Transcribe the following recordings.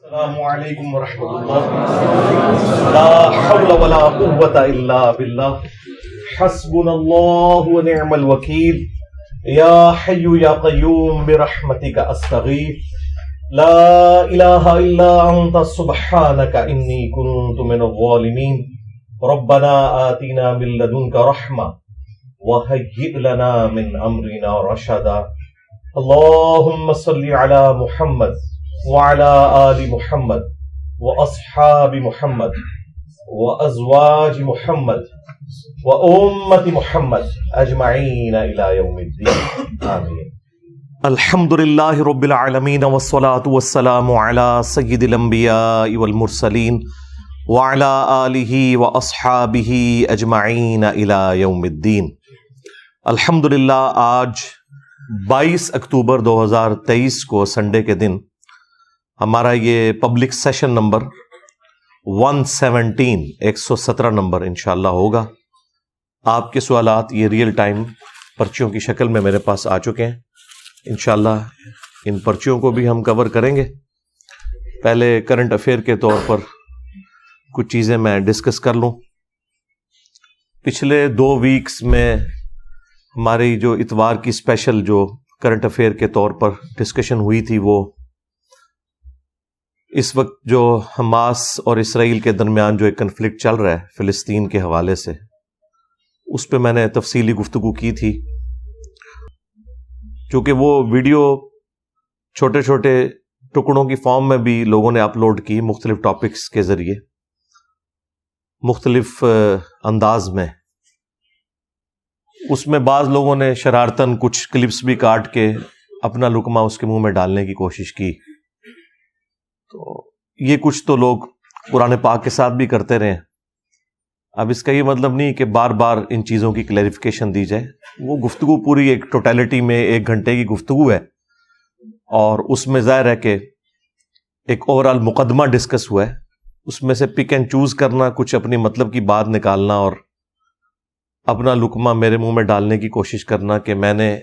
السلام علیکم ورحمۃ اللہ، لا حول ولا قوة الا باللہ، حسبنا اللہ ونعم الوکیل، یا حی یا قیوم برحمتک استغیث، لا الہ الا انت سبحانک انی کنت من الظالمین، ربنا آتنا من لدنک رحمہ وہیئ لنا من امرنا رشدا، اللہم صل علی محمد وعلى آل محمد وأصحاب محمد وأزواج محمد وأمة محمد أجمعين إلى يوم الدين آمين. الحمد لله رب العالمين والصلاة والسلام على سيد الأنبياء والمرسلين وعلى آله وأصحابه أجمعين إلى يوم الدين. الحمدللہ آج 22 اکتوبر 2023 کو سنڈے کے دن ہمارا یہ پبلک سیشن نمبر 117 نمبر انشاءاللہ ہوگا. آپ کے سوالات یہ ریئل ٹائم پرچیوں کی شکل میں میرے پاس آ چکے ہیں. انشاءاللہ ان پرچیوں کو بھی ہم کور کریں گے. پہلے کرنٹ افیئر کے طور پر کچھ چیزیں میں ڈسکس کر لوں. پچھلے 2 ویکس میں ہماری جو اتوار کی اسپیشل جو کرنٹ افیئر کے طور پر ڈسکشن ہوئی تھی، وہ اس وقت جو حماس اور اسرائیل کے درمیان جو ایک کنفلکٹ چل رہا ہے فلسطین کے حوالے سے، اس پہ میں نے تفصیلی گفتگو کی تھی. چونکہ وہ ویڈیو چھوٹے چھوٹے ٹکڑوں کی فارم میں بھی لوگوں نے اپلوڈ کی، مختلف ٹاپکس کے ذریعے مختلف انداز میں. اس میں بعض لوگوں نے شرارتاً کچھ کلپس بھی کاٹ کے اپنا لقمہ اس کے منہ میں ڈالنے کی کوشش کی. تو یہ کچھ تو لوگ قرآن پاک کے ساتھ بھی کرتے رہے. اب اس کا یہ مطلب نہیں کہ بار بار ان چیزوں کی کلیریفیکیشن دی جائے. وہ گفتگو پوری ایک ٹوٹیلٹی میں 1 گھنٹے کی گفتگو ہے، اور اس میں ظاہر ہے کہ ایک اوور آل مقدمہ ڈسکس ہوا ہے. اس میں سے پک اینڈ چوز کرنا، کچھ اپنی مطلب کی بات نکالنا اور اپنا لقمہ میرے منہ میں ڈالنے کی کوشش کرنا کہ میں نے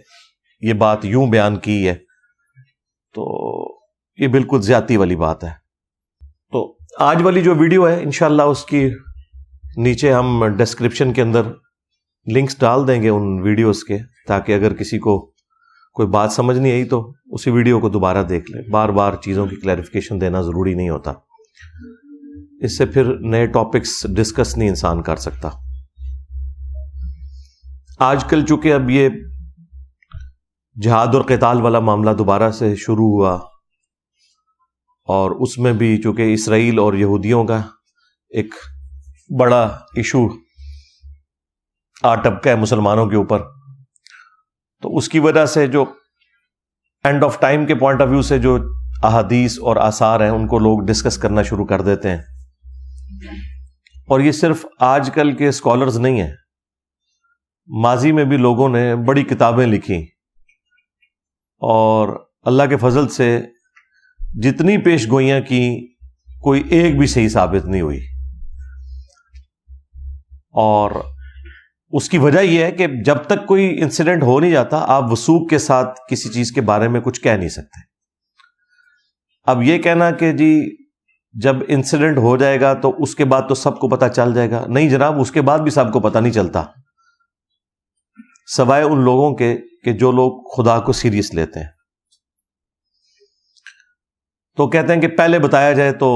یہ بات یوں بیان کی ہے، تو یہ بالکل زیادتی والی بات ہے. تو آج والی جو ویڈیو ہے انشاءاللہ اس کی نیچے ہم ڈسکرپشن کے اندر لنکس ڈال دیں گے ان ویڈیوز کے، تاکہ اگر کسی کو کوئی بات سمجھ نہیں آئی تو اسی ویڈیو کو دوبارہ دیکھ لیں. بار بار چیزوں کی کلیریفیکیشن دینا ضروری نہیں ہوتا، اس سے پھر نئے ٹاپکس ڈسکس نہیں انسان کر سکتا. آج کل چونکہ اب یہ جہاد اور قتال والا معاملہ دوبارہ سے شروع ہوا، اور اس میں بھی چونکہ اسرائیل اور یہودیوں کا ایک بڑا ایشو آ ٹپکا ہے مسلمانوں کے اوپر، تو اس کی وجہ سے جو اینڈ آف ٹائم کے پوائنٹ آف ویو سے جو احادیث اور آثار ہیں ان کو لوگ ڈسکس کرنا شروع کر دیتے ہیں. اور یہ صرف آج کل کے اسکالرز نہیں ہیں، ماضی میں بھی لوگوں نے بڑی کتابیں لکھی، اور اللہ کے فضل سے جتنی پیش گوئیاں کی کوئی ایک بھی صحیح ثابت نہیں ہوئی. اور اس کی وجہ یہ ہے کہ جب تک کوئی انسیڈنٹ ہو نہیں جاتا، آپ وثوق کے ساتھ کسی چیز کے بارے میں کچھ کہہ نہیں سکتے. اب یہ کہنا کہ جی جب انسیڈنٹ ہو جائے گا تو اس کے بعد تو سب کو پتہ چل جائے گا، نہیں جناب، اس کے بعد بھی سب کو پتہ نہیں چلتا، سوائے ان لوگوں کے کہ جو لوگ خدا کو سیریس لیتے ہیں. تو کہتے ہیں کہ پہلے بتایا جائے تو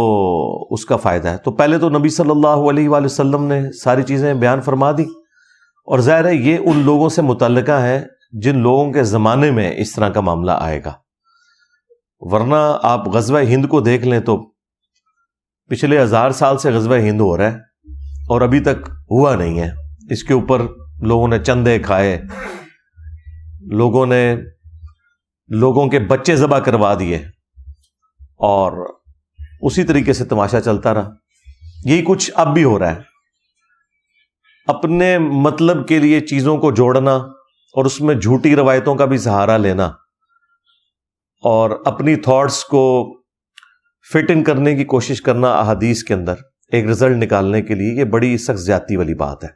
اس کا فائدہ ہے. تو پہلے تو نبی صلی اللہ علیہ وآلہ وسلم نے ساری چیزیں بیان فرما دی، اور ظاہر ہے یہ ان لوگوں سے متعلقہ ہے جن لوگوں کے زمانے میں اس طرح کا معاملہ آئے گا. ورنہ آپ غزوہ ہند کو دیکھ لیں تو پچھلے 1000 سال سے غزوہ ہند ہو رہا ہے، اور ابھی تک ہوا نہیں ہے. اس کے اوپر لوگوں نے چندے کھائے، لوگوں نے لوگوں کے بچے ذبح کروا دیے، اور اسی طریقے سے تماشا چلتا رہا. یہی کچھ اب بھی ہو رہا ہے. اپنے مطلب کے لیے چیزوں کو جوڑنا اور اس میں جھوٹی روایتوں کا بھی سہارا لینا، اور اپنی تھاٹس کو فٹ ان کرنے کی کوشش کرنا احادیث کے اندر ایک رزلٹ نکالنے کے لیے، یہ بڑی سخت زیادتی والی بات ہے.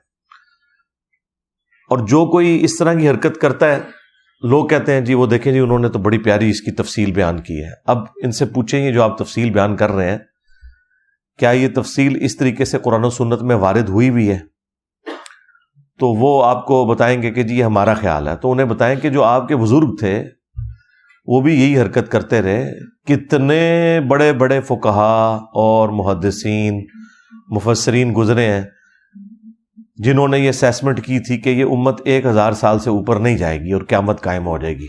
اور جو کوئی اس طرح کی حرکت کرتا ہے لوگ کہتے ہیں جی وہ دیکھیں جی انہوں نے تو بڑی پیاری اس کی تفصیل بیان کی ہے. اب ان سے پوچھیں یہ جو آپ تفصیل بیان کر رہے ہیں کیا یہ تفصیل اس طریقے سے قرآن و سنت میں وارد ہوئی بھی ہے؟ تو وہ آپ کو بتائیں گے کہ جی یہ ہمارا خیال ہے. تو انہیں بتائیں کہ جو آپ کے بزرگ تھے وہ بھی یہی حرکت کرتے رہے. کتنے بڑے بڑے فقہا اور محدثین مفسرین گزرے ہیں جنہوں نے یہ اسیسمنٹ کی تھی کہ یہ امت 1000 سال سے اوپر نہیں جائے گی اور قیامت قائم ہو جائے گی.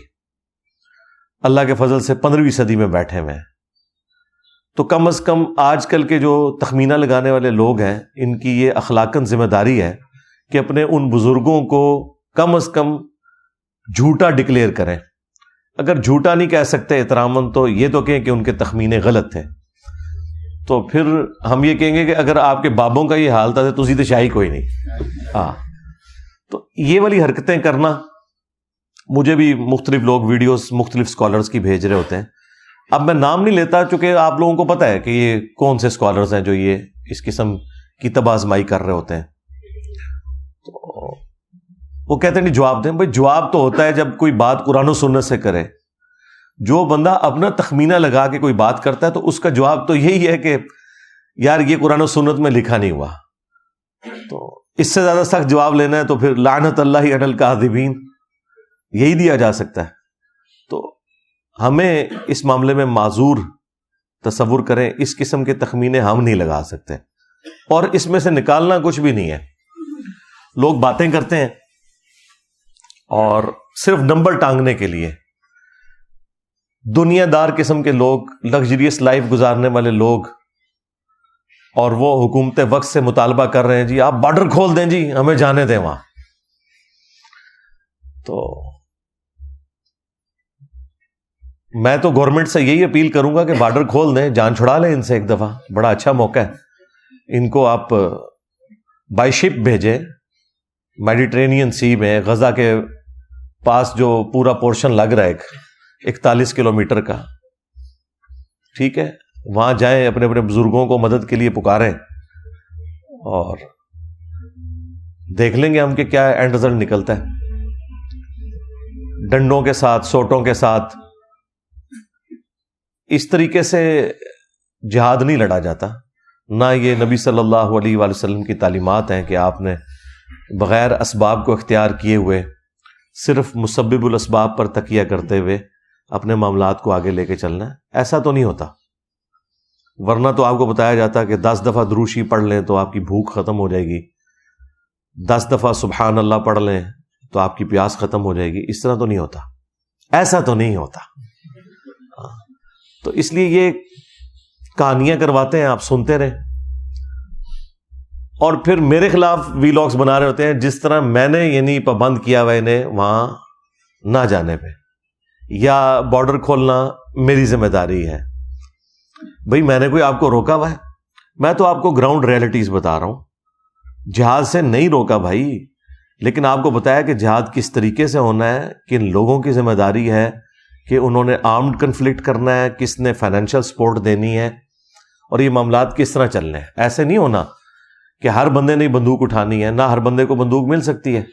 اللہ کے فضل سے 15ویں صدی میں بیٹھے ہوئے ہیں. تو کم از کم آج کل کے جو تخمینہ لگانے والے لوگ ہیں ان کی یہ اخلاقاً ذمہ داری ہے کہ اپنے ان بزرگوں کو کم از کم جھوٹا ڈکلیئر کریں. اگر جھوٹا نہیں کہہ سکتے احتراماً تو یہ تو کہیں کہ ان کے تخمینے غلط تھے. تو پھر ہم یہ کہیں گے کہ اگر آپ کے بابوں کا یہ حال تھا تو تسی تو شاہی کوئی نہیں. ہاں تو یہ والی حرکتیں کرنا مجھے بھی مختلف لوگ ویڈیوز مختلف اسکالرز کی بھیج رہے ہوتے ہیں. اب میں نام نہیں لیتا چونکہ آپ لوگوں کو پتہ ہے کہ یہ کون سے اسکالرز ہیں جو یہ اس قسم کی تباہ آزمائی کر رہے ہوتے ہیں. تو وہ کہتے ہیں نہیں جواب دیں. بھائی جواب تو ہوتا ہے جب کوئی بات قرآن و سنت سے کرے. جو بندہ اپنا تخمینہ لگا کے کوئی بات کرتا ہے تو اس کا جواب تو یہی ہے کہ یار یہ قرآن و سنت میں لکھا نہیں ہوا. تو اس سے زیادہ سخت جواب لینا ہے تو پھر لعنت اللہ علی الکاذبین یہی دیا جا سکتا ہے. تو ہمیں اس معاملے میں معذور تصور کریں. اس قسم کے تخمینے ہم نہیں لگا سکتے اور اس میں سے نکالنا کچھ بھی نہیں ہے. لوگ باتیں کرتے ہیں اور صرف نمبر ٹانگنے کے لیے. دنیا دار قسم کے لوگ, لگژریس لائف گزارنے والے لوگ, اور وہ حکومت وقت سے مطالبہ کر رہے ہیں جی آپ بارڈر کھول دیں جی ہمیں جانے دیں وہاں. تو میں تو گورنمنٹ سے یہی اپیل کروں گا کہ بارڈر کھول دیں, جان چھڑا لیں ان سے ایک دفعہ. بڑا اچھا موقع ہے. ان کو آپ بائی شپ بھیجیں میڈیٹرینین سی میں, غزہ کے پاس جو پورا پورشن لگ رہا ہے 41 کلومیٹر کا, ٹھیک ہے, وہاں جائیں, اپنے اپنے بزرگوں کو مدد کے لیے پکاریں اور دیکھ لیں گے ہم کہ کیا اینڈ رزلٹ نکلتا ہے. ڈنڈوں کے ساتھ, سوٹوں کے ساتھ اس طریقے سے جہاد نہیں لڑا جاتا. نہ یہ نبی صلی اللہ علیہ وآلہ وسلم کی تعلیمات ہیں کہ آپ نے بغیر اسباب کو اختیار کیے ہوئے صرف مسبب الاسباب پر تکیہ کرتے ہوئے اپنے معاملات کو آگے لے کے چلنا ہے. ایسا تو نہیں ہوتا. ورنہ تو آپ کو بتایا جاتا کہ 10 دفعہ دروشی پڑھ لیں تو آپ کی بھوک ختم ہو جائے گی, 10 دفعہ سبحان اللہ پڑھ لیں تو آپ کی پیاس ختم ہو جائے گی. اس طرح تو نہیں ہوتا, ایسا تو نہیں ہوتا. تو اس لیے یہ کہانیاں کرواتے ہیں, آپ سنتے رہیں اور پھر میرے خلاف ویلاگز بنا رہے ہوتے ہیں جس طرح میں نے یعنی پابند کیا ہوا انہیں وہاں نہ جانے پہ, یا بارڈر کھولنا میری ذمہ داری ہے. بھئی میں نے کوئی آپ کو روکا ہوا ہے؟ میں تو آپ کو گراؤنڈ ریئلٹیز بتا رہا ہوں. جہاد سے نہیں روکا بھائی, لیکن آپ کو بتایا کہ جہاد کس طریقے سے ہونا ہے, کن لوگوں کی ذمہ داری ہے کہ انہوں نے آرمڈ کنفلکٹ کرنا ہے, کس نے فائنینشیل سپورٹ دینی ہے, اور یہ معاملات کس طرح چلنے ہیں. ایسے نہیں ہونا کہ ہر بندے نے بندوق اٹھانی ہے, نہ ہر بندے کو بندوق مل سکتی ہے.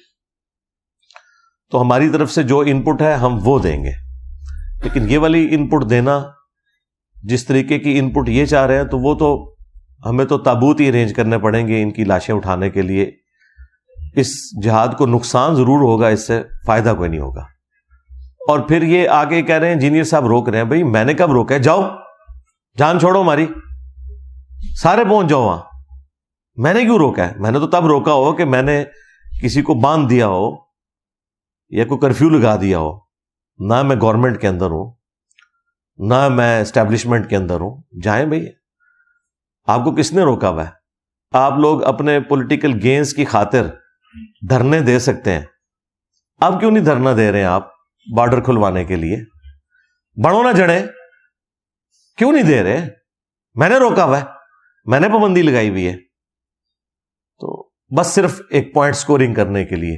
تو ہماری طرف سے جو ان پٹ ہے ہم وہ دیں گے, لیکن یہ والی ان پٹ دینا, جس طریقے کی ان پٹ یہ چاہ رہے ہیں, تو وہ تو ہمیں تو تابوت ہی ارینج کرنے پڑیں گے ان کی لاشیں اٹھانے کے لیے. اس جہاد کو نقصان ضرور ہوگا, اس سے فائدہ کوئی نہیں ہوگا. اور پھر یہ آگے کہہ رہے ہیں انجینئر صاحب روک رہے ہیں. بھائی میں نے کب روکا ہے؟ جاؤ, جان چھوڑو ہماری, سارے پہنچ جاؤ وہاں. میں نے کیوں روکا ہے؟ میں نے تو تب روکا ہو کہ میں نے کسی کو باندھ دیا ہو یا کوئی کرفیو لگا دیا ہو. نہ میں گورنمنٹ کے اندر ہوں, نہ میں اسٹیبلشمنٹ کے اندر ہوں. جائیں بھائی, آپ کو کس نے روکا ہوا ہے؟ آپ لوگ اپنے پولیٹیکل گینز کی خاطر دھرنے دے سکتے ہیں. آپ کیوں نہیں دھرنا دے رہے ہیں؟ آپ بارڈر کھلوانے کے لیے بڑھو نہ جڑیں, کیوں نہیں دے رہے؟ میں نے روکا ہوا ہے, میں نے پابندی لگائی ہوئی ہے. تو بس صرف ایک پوائنٹ سکورنگ کرنے کے لیے.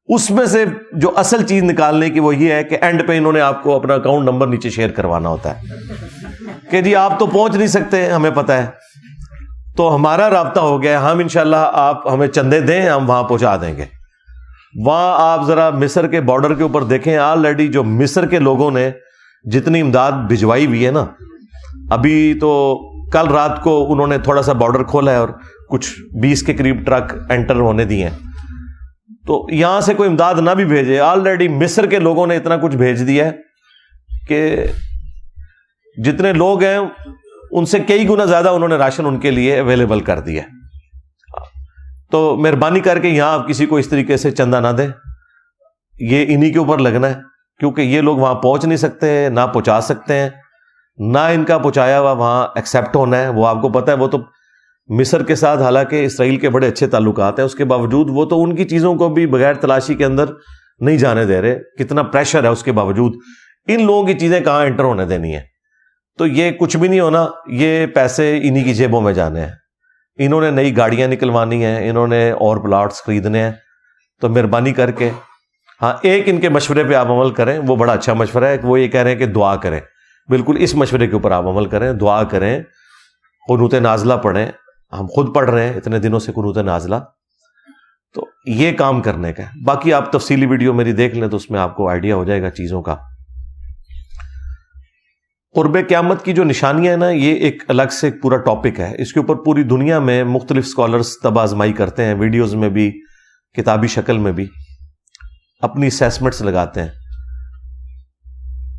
اس میں سے جو اصل چیز نکالنے کی وہ یہ ہے کہ اینڈ پہ انہوں نے آپ کو اپنا اکاؤنٹ نمبر نیچے شیئر کروانا ہوتا ہے کہ جی آپ تو پہنچ نہیں سکتے, ہمیں پتہ ہے, تو ہمارا رابطہ ہو گیا, ہم انشاءاللہ آپ ہمیں چندے دیں, ہم وہاں پہنچا دیں گے. وہاں آپ ذرا مصر کے بارڈر کے اوپر دیکھیں، آلریڈی جو مصر کے لوگوں نے جتنی امداد بھجوائی ہوئی ہے نا، ابھی تو کل رات کو انہوں نے تھوڑا سا بارڈر کھولا ہے اور کچھ 20 کے قریب ٹرک انٹر ہونے دیے ہیں، تو یہاں سے کوئی امداد نہ بھی بھیجے، آلریڈی مصر کے لوگوں نے اتنا کچھ بھیج دیا ہے کہ جتنے لوگ ہیں ان سے کئی گنا زیادہ انہوں نے راشن ان کے لیے اویلیبل کر دیا ہے۔ تو مہربانی کر کے یہاں آپ کسی کو اس طریقے سے چندہ نہ دیں، یہ انہی کے اوپر لگنا ہے، کیونکہ یہ لوگ وہاں پہنچ نہیں سکتے ہیں، نہ پہنچا سکتے ہیں، نہ ان کا پہنچایا ہوا وہاں ایکسیپٹ ہونا ہے۔ وہ آپ کو پتہ ہے، وہ تو مصر کے ساتھ حالانکہ اسرائیل کے بڑے اچھے تعلقات ہیں، اس کے باوجود وہ تو ان کی چیزوں کو بھی بغیر تلاشی کے اندر نہیں جانے دے رہے، کتنا پریشر ہے اس کے باوجود ان لوگوں کی چیزیں کہاں انٹر ہونے دینی ہے۔ تو یہ کچھ بھی نہیں ہونا، یہ پیسے انہی کی جیبوں میں جانے ہیں، انہوں نے نئی گاڑیاں نکلوانی ہیں، انہوں نے اور پلاٹس خریدنے ہیں۔ تو مہربانی کر کے ہاں ایک ان کے مشورے پہ آپ عمل کریں، وہ بڑا اچھا مشورہ ہے، وہ یہ کہہ رہے ہیں کہ دعا کریں، بالکل اس مشورے کے اوپر آپ عمل کریں، دعا کریں، قنوت نازلہ پڑھیں، ہم خود پڑھ رہے ہیں اتنے دنوں سے قنوت نازلہ، تو یہ کام کرنے کا ہے۔ باقی آپ تفصیلی ویڈیو میری دیکھ لیں تو اس میں آپ کو آئیڈیا ہو جائے گا چیزوں کا۔ قرب قیامت کی جو نشانیاں ہیں نا، یہ ایک الگ سے ایک پورا ٹاپک ہے، اس کے اوپر پوری دنیا میں مختلف سکالرز تب آزمائی کرتے ہیں، ویڈیوز میں بھی، کتابی شکل میں بھی اپنی اسیسمنٹس لگاتے ہیں۔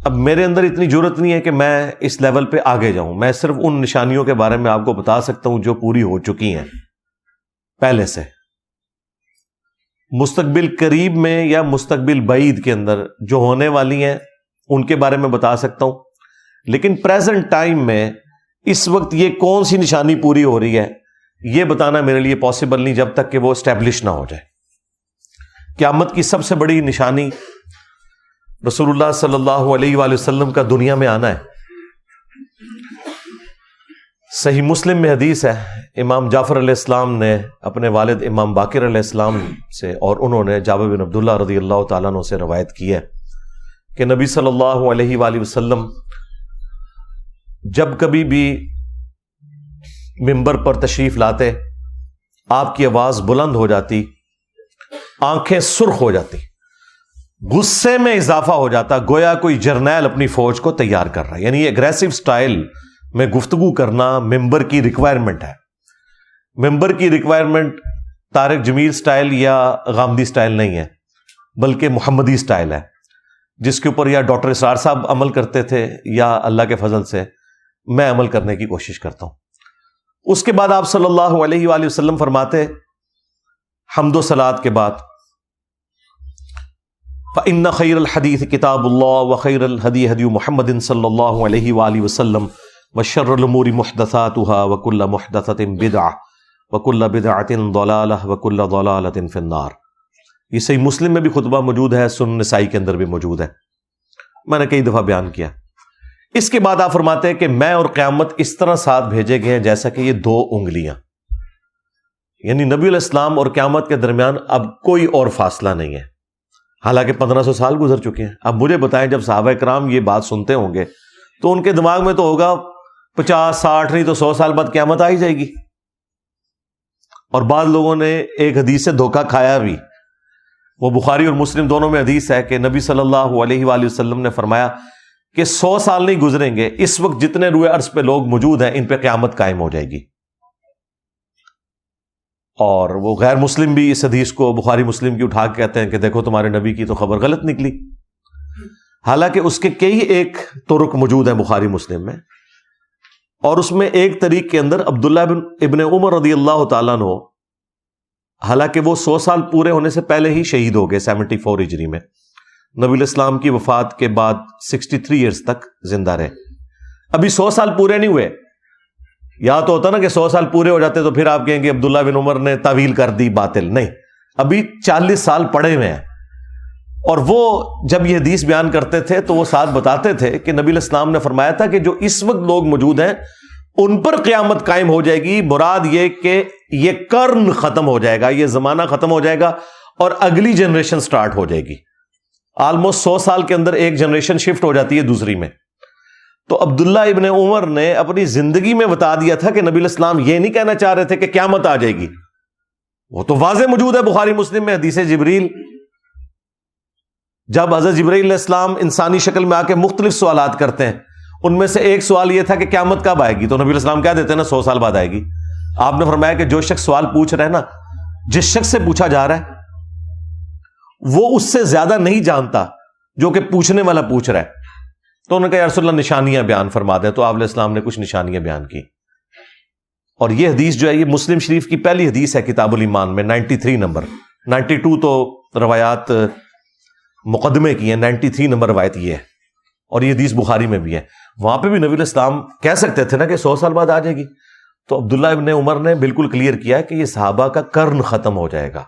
اب میرے اندر اتنی جرت نہیں ہے کہ میں اس لیول پہ آگے جاؤں، میں صرف ان نشانیوں کے بارے میں آپ کو بتا سکتا ہوں جو پوری ہو چکی ہیں پہلے سے۔ مستقبل قریب میں یا مستقبل بعید کے اندر جو ہونے والی ہیں ان کے بارے میں بتا سکتا ہوں، لیکن پریزنٹ ٹائم میں اس وقت یہ کون سی نشانی پوری ہو رہی ہے یہ بتانا میرے لیے پاسبل نہیں جب تک کہ وہ اسٹیبلش نہ ہو جائے۔ قیامت کی سب سے بڑی نشانی رسول اللہ صلی اللہ علیہ وآلہ وسلم کا دنیا میں آنا ہے۔ صحیح مسلم میں حدیث ہے، امام جعفر علیہ السلام نے اپنے والد امام باقر علیہ السلام سے، اور انہوں نے جابر بن عبداللہ رضی اللہ تعالیٰ عنہ سے روایت کی ہے کہ نبی صلی اللہ علیہ وآلہ وسلم جب کبھی بھی منبر پر تشریف لاتے، آپ کی آواز بلند ہو جاتی، آنکھیں سرخ ہو جاتی، غصے میں اضافہ ہو جاتا، گویا کوئی جرنیل اپنی فوج کو تیار کر رہا ہے۔ یعنی اگریسو سٹائل میں گفتگو کرنا ممبر کی ریکوائرمنٹ ہے۔ ممبر کی ریکوائرمنٹ طارق جمیل سٹائل یا غامدی سٹائل نہیں ہے، بلکہ محمدی سٹائل ہے، جس کے اوپر یا ڈاکٹر اسرار صاحب عمل کرتے تھے یا اللہ کے فضل سے میں عمل کرنے کی کوشش کرتا ہوں۔ اس کے بعد آپ صلی اللہ علیہ وآلہ وسلم فرماتے حمد و صلات کے بعد، فَإِنَّ خَيْرَ الْحَدِيثِ كِتَابُ اللَّهِ وَخَيْرَ الْهَدِيِ هَدْيُ مُحَمَّدٍ صلی اللہ علیہ وآلہ وسلم وَشَرَّ الْأُمُورِ مُحْدَثَاتُهَا وَكُلَّ مُحْدَثَةٍ بِدْعَةٍ وَكُلَّ بِدْعَةٍ ضَلَالَةٍ وَكُلَّ ضَلَالَةٍ فِي النَّارِ۔ یہ صحیح مسلم میں بھی خطبہ موجود ہے، سنن نسائی کے اندر بھی موجود ہے، میں نے کئی دفعہ بیان کیا۔ اس کے بعد آپ فرماتے ہیں کہ میں اور قیامت اس طرح ساتھ بھیجے گئے ہیں جیسا کہ یہ دو انگلیاں، یعنی نبی علیہ السلام اور قیامت کے درمیان اب کوئی اور فاصلہ نہیں ہے، حالانکہ 1500 سال گزر چکے ہیں۔ اب مجھے بتائیں، جب صحابہ کرام یہ بات سنتے ہوں گے تو ان کے دماغ میں تو ہوگا 50 60 نہیں تو 100 سال بعد قیامت آ ہی جائے گی۔ اور بعض لوگوں نے ایک حدیث سے دھوکہ کھایا بھی، وہ بخاری اور مسلم دونوں میں حدیث ہے کہ نبی صلی اللہ علیہ وآلہ وسلم نے فرمایا کہ 100 سال نہیں گزریں گے، اس وقت جتنے روئے عرض پہ لوگ موجود ہیں ان پہ قیامت قائم ہو جائے گی۔ اور وہ غیر مسلم بھی اس حدیث کو بخاری مسلم کی اٹھا کے کہتے ہیں کہ دیکھو تمہارے نبی کی تو خبر غلط نکلی، حالانکہ اس کے کئی ایک طرق موجود ہیں بخاری مسلم میں، اور اس میں ایک طریق کے اندر عبداللہ ابن عمر رضی اللہ تعالیٰ عنہ، حالانکہ وہ 100 سال پورے ہونے سے پہلے ہی شہید ہو گئے 74 ہجری میں، نبی علیہ السلام کی وفات کے بعد 63 ایئرز تک زندہ رہے، ابھی 100 سال پورے نہیں ہوئے۔ یا تو ہوتا نا کہ 100 سال پورے ہو جاتے تو پھر آپ کہیں گے عبداللہ بن عمر نے تعویل کر دی باطل، نہیں، ابھی 40 سال پڑے ہوئے ہیں۔ اور وہ جب یہ حدیث بیان کرتے تھے تو وہ ساتھ بتاتے تھے کہ نبی علیہ السلام نے فرمایا تھا کہ جو اس وقت لوگ موجود ہیں ان پر قیامت قائم ہو جائے گی، مراد یہ کہ یہ قرن ختم ہو جائے گا، یہ زمانہ ختم ہو جائے گا اور اگلی جنریشن سٹارٹ ہو جائے گی۔ آلموسٹ 100 سال کے اندر ایک جنریشن شفٹ ہو جاتی ہے دوسری میں۔ تو عبداللہ ابن عمر نے اپنی زندگی میں بتا دیا تھا کہ نبی علیہ السلام یہ نہیں کہنا چاہ رہے تھے کہ قیامت آ جائے گی، وہ تو واضح موجود ہے بخاری مسلم میں حدیث جبریل جب حضرت جبرائیل علیہ السلام انسانی شکل میں آ کے مختلف سوالات کرتے ہیں، ان میں سے ایک سوال یہ تھا کہ قیامت کب آئے گی، تو نبی علیہ السلام کہہ دیتے ہیں نا 100 سال بعد آئے گی۔ آپ نے فرمایا کہ جو شخص سوال پوچھ رہا ہے نا، جس شخص سے پوچھا جا رہا ہے وہ اس سے زیادہ نہیں جانتا جو کہ پوچھنے والا پوچھ رہا ہے۔ تو انہوں نے کہا یا رسول اللہ نشانیاں بیان فرما دیں، تو آپ علیہ السلام نے کچھ نشانیاں بیان کی۔ اور یہ حدیث جو ہے یہ مسلم شریف کی پہلی حدیث ہے کتاب الایمان میں، 93 نمبر، 92 تو روایات مقدمے کی ہیں، 93 نمبر روایت یہ ہے، اور یہ حدیث بخاری میں بھی ہے۔ وہاں پہ بھی نبی علیہ السلام کہہ سکتے تھے نا کہ 100 سال بعد آ جائے گی، تو عبداللہ ابن عمر نے بالکل کلیئر کیا ہے کہ یہ صحابہ کا قرن ختم ہو جائے گا،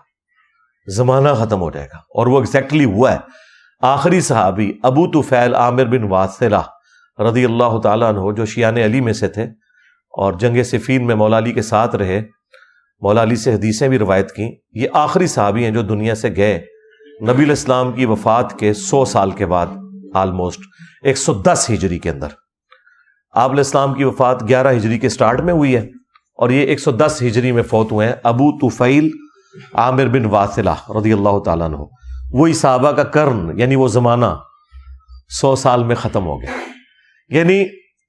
زمانہ ختم ہو جائے گا، اور وہ ایگزیکٹلی ہوا ہے۔ آخری صحابی ابو طفیل عامر بن واثلہ رضی اللہ تعالیٰ عنہ، جو شیعان علی میں سے تھے اور جنگ صفین میں مولا علی کے ساتھ رہے، مولا علی سے حدیثیں بھی روایت کی، یہ آخری صحابی ہیں جو دنیا سے گئے نبی علیہ السلام کی وفات کے 100 سال کے بعد، آلموسٹ 110 ہجری کے اندر۔ آپ علیہ السلام کی وفات 11 ہجری کے سٹارٹ میں ہوئی ہے، اور یہ 110 ہجری میں فوت ہوئے ہیں ابو طفیل عامر بن واثلہ رضی اللہ تعالیٰ عنہ۔ وہی صحابہ کا قرن، یعنی وہ زمانہ 100 سال میں ختم ہو گیا، یعنی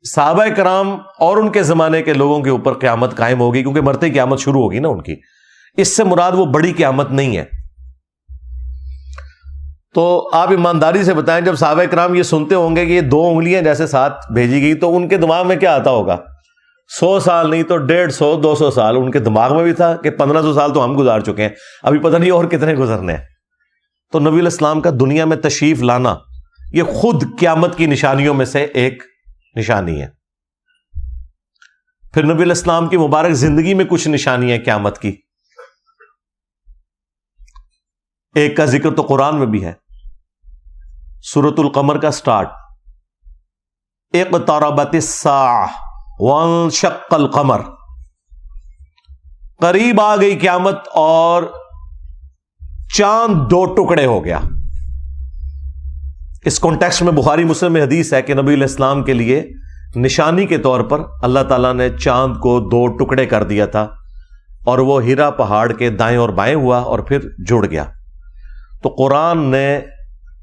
صحابہ کرام اور ان کے زمانے کے لوگوں کے اوپر قیامت قائم ہوگی، کیونکہ مرتے ہی قیامت شروع ہوگی نا ان کی۔ اس سے مراد وہ بڑی قیامت نہیں ہے۔ تو آپ ایمانداری سے بتائیں، جب صحابہ کرام یہ سنتے ہوں گے کہ یہ 2 انگلیاں جیسے ساتھ بھیجی گئی، تو ان کے دماغ میں کیا آتا ہوگا؟ 100 سال نہیں تو 150 200 سال ان کے دماغ میں بھی تھا کہ 1500 سال تو ہم گزار چکے ہیں، ابھی پتہ نہیں اور کتنے گزرنے ہیں۔ تو نبی علیہ السلام کا دنیا میں تشریف لانا یہ خود قیامت کی نشانیوں میں سے ایک نشانی ہے۔ پھر نبی علیہ السلام کی مبارک زندگی میں کچھ نشانیاں قیامت کی، ایک کا ذکر تو قرآن میں بھی ہے، سورۃ القمر کا سٹارٹ، اقتربت الساعہ وانشق القمر، قریب آ گئی قیامت اور چاند 2 ٹکڑے ہو گیا۔ اس کانٹیکسٹ میں بخاری مسلم میں حدیث ہے کہ نبی علیہ السلام کے لیے نشانی کے طور پر اللہ تعالیٰ نے چاند کو 2 ٹکڑے کر دیا تھا، اور وہ ہیرا پہاڑ کے دائیں اور بائیں ہوا اور پھر جڑ گیا۔ تو قرآن نے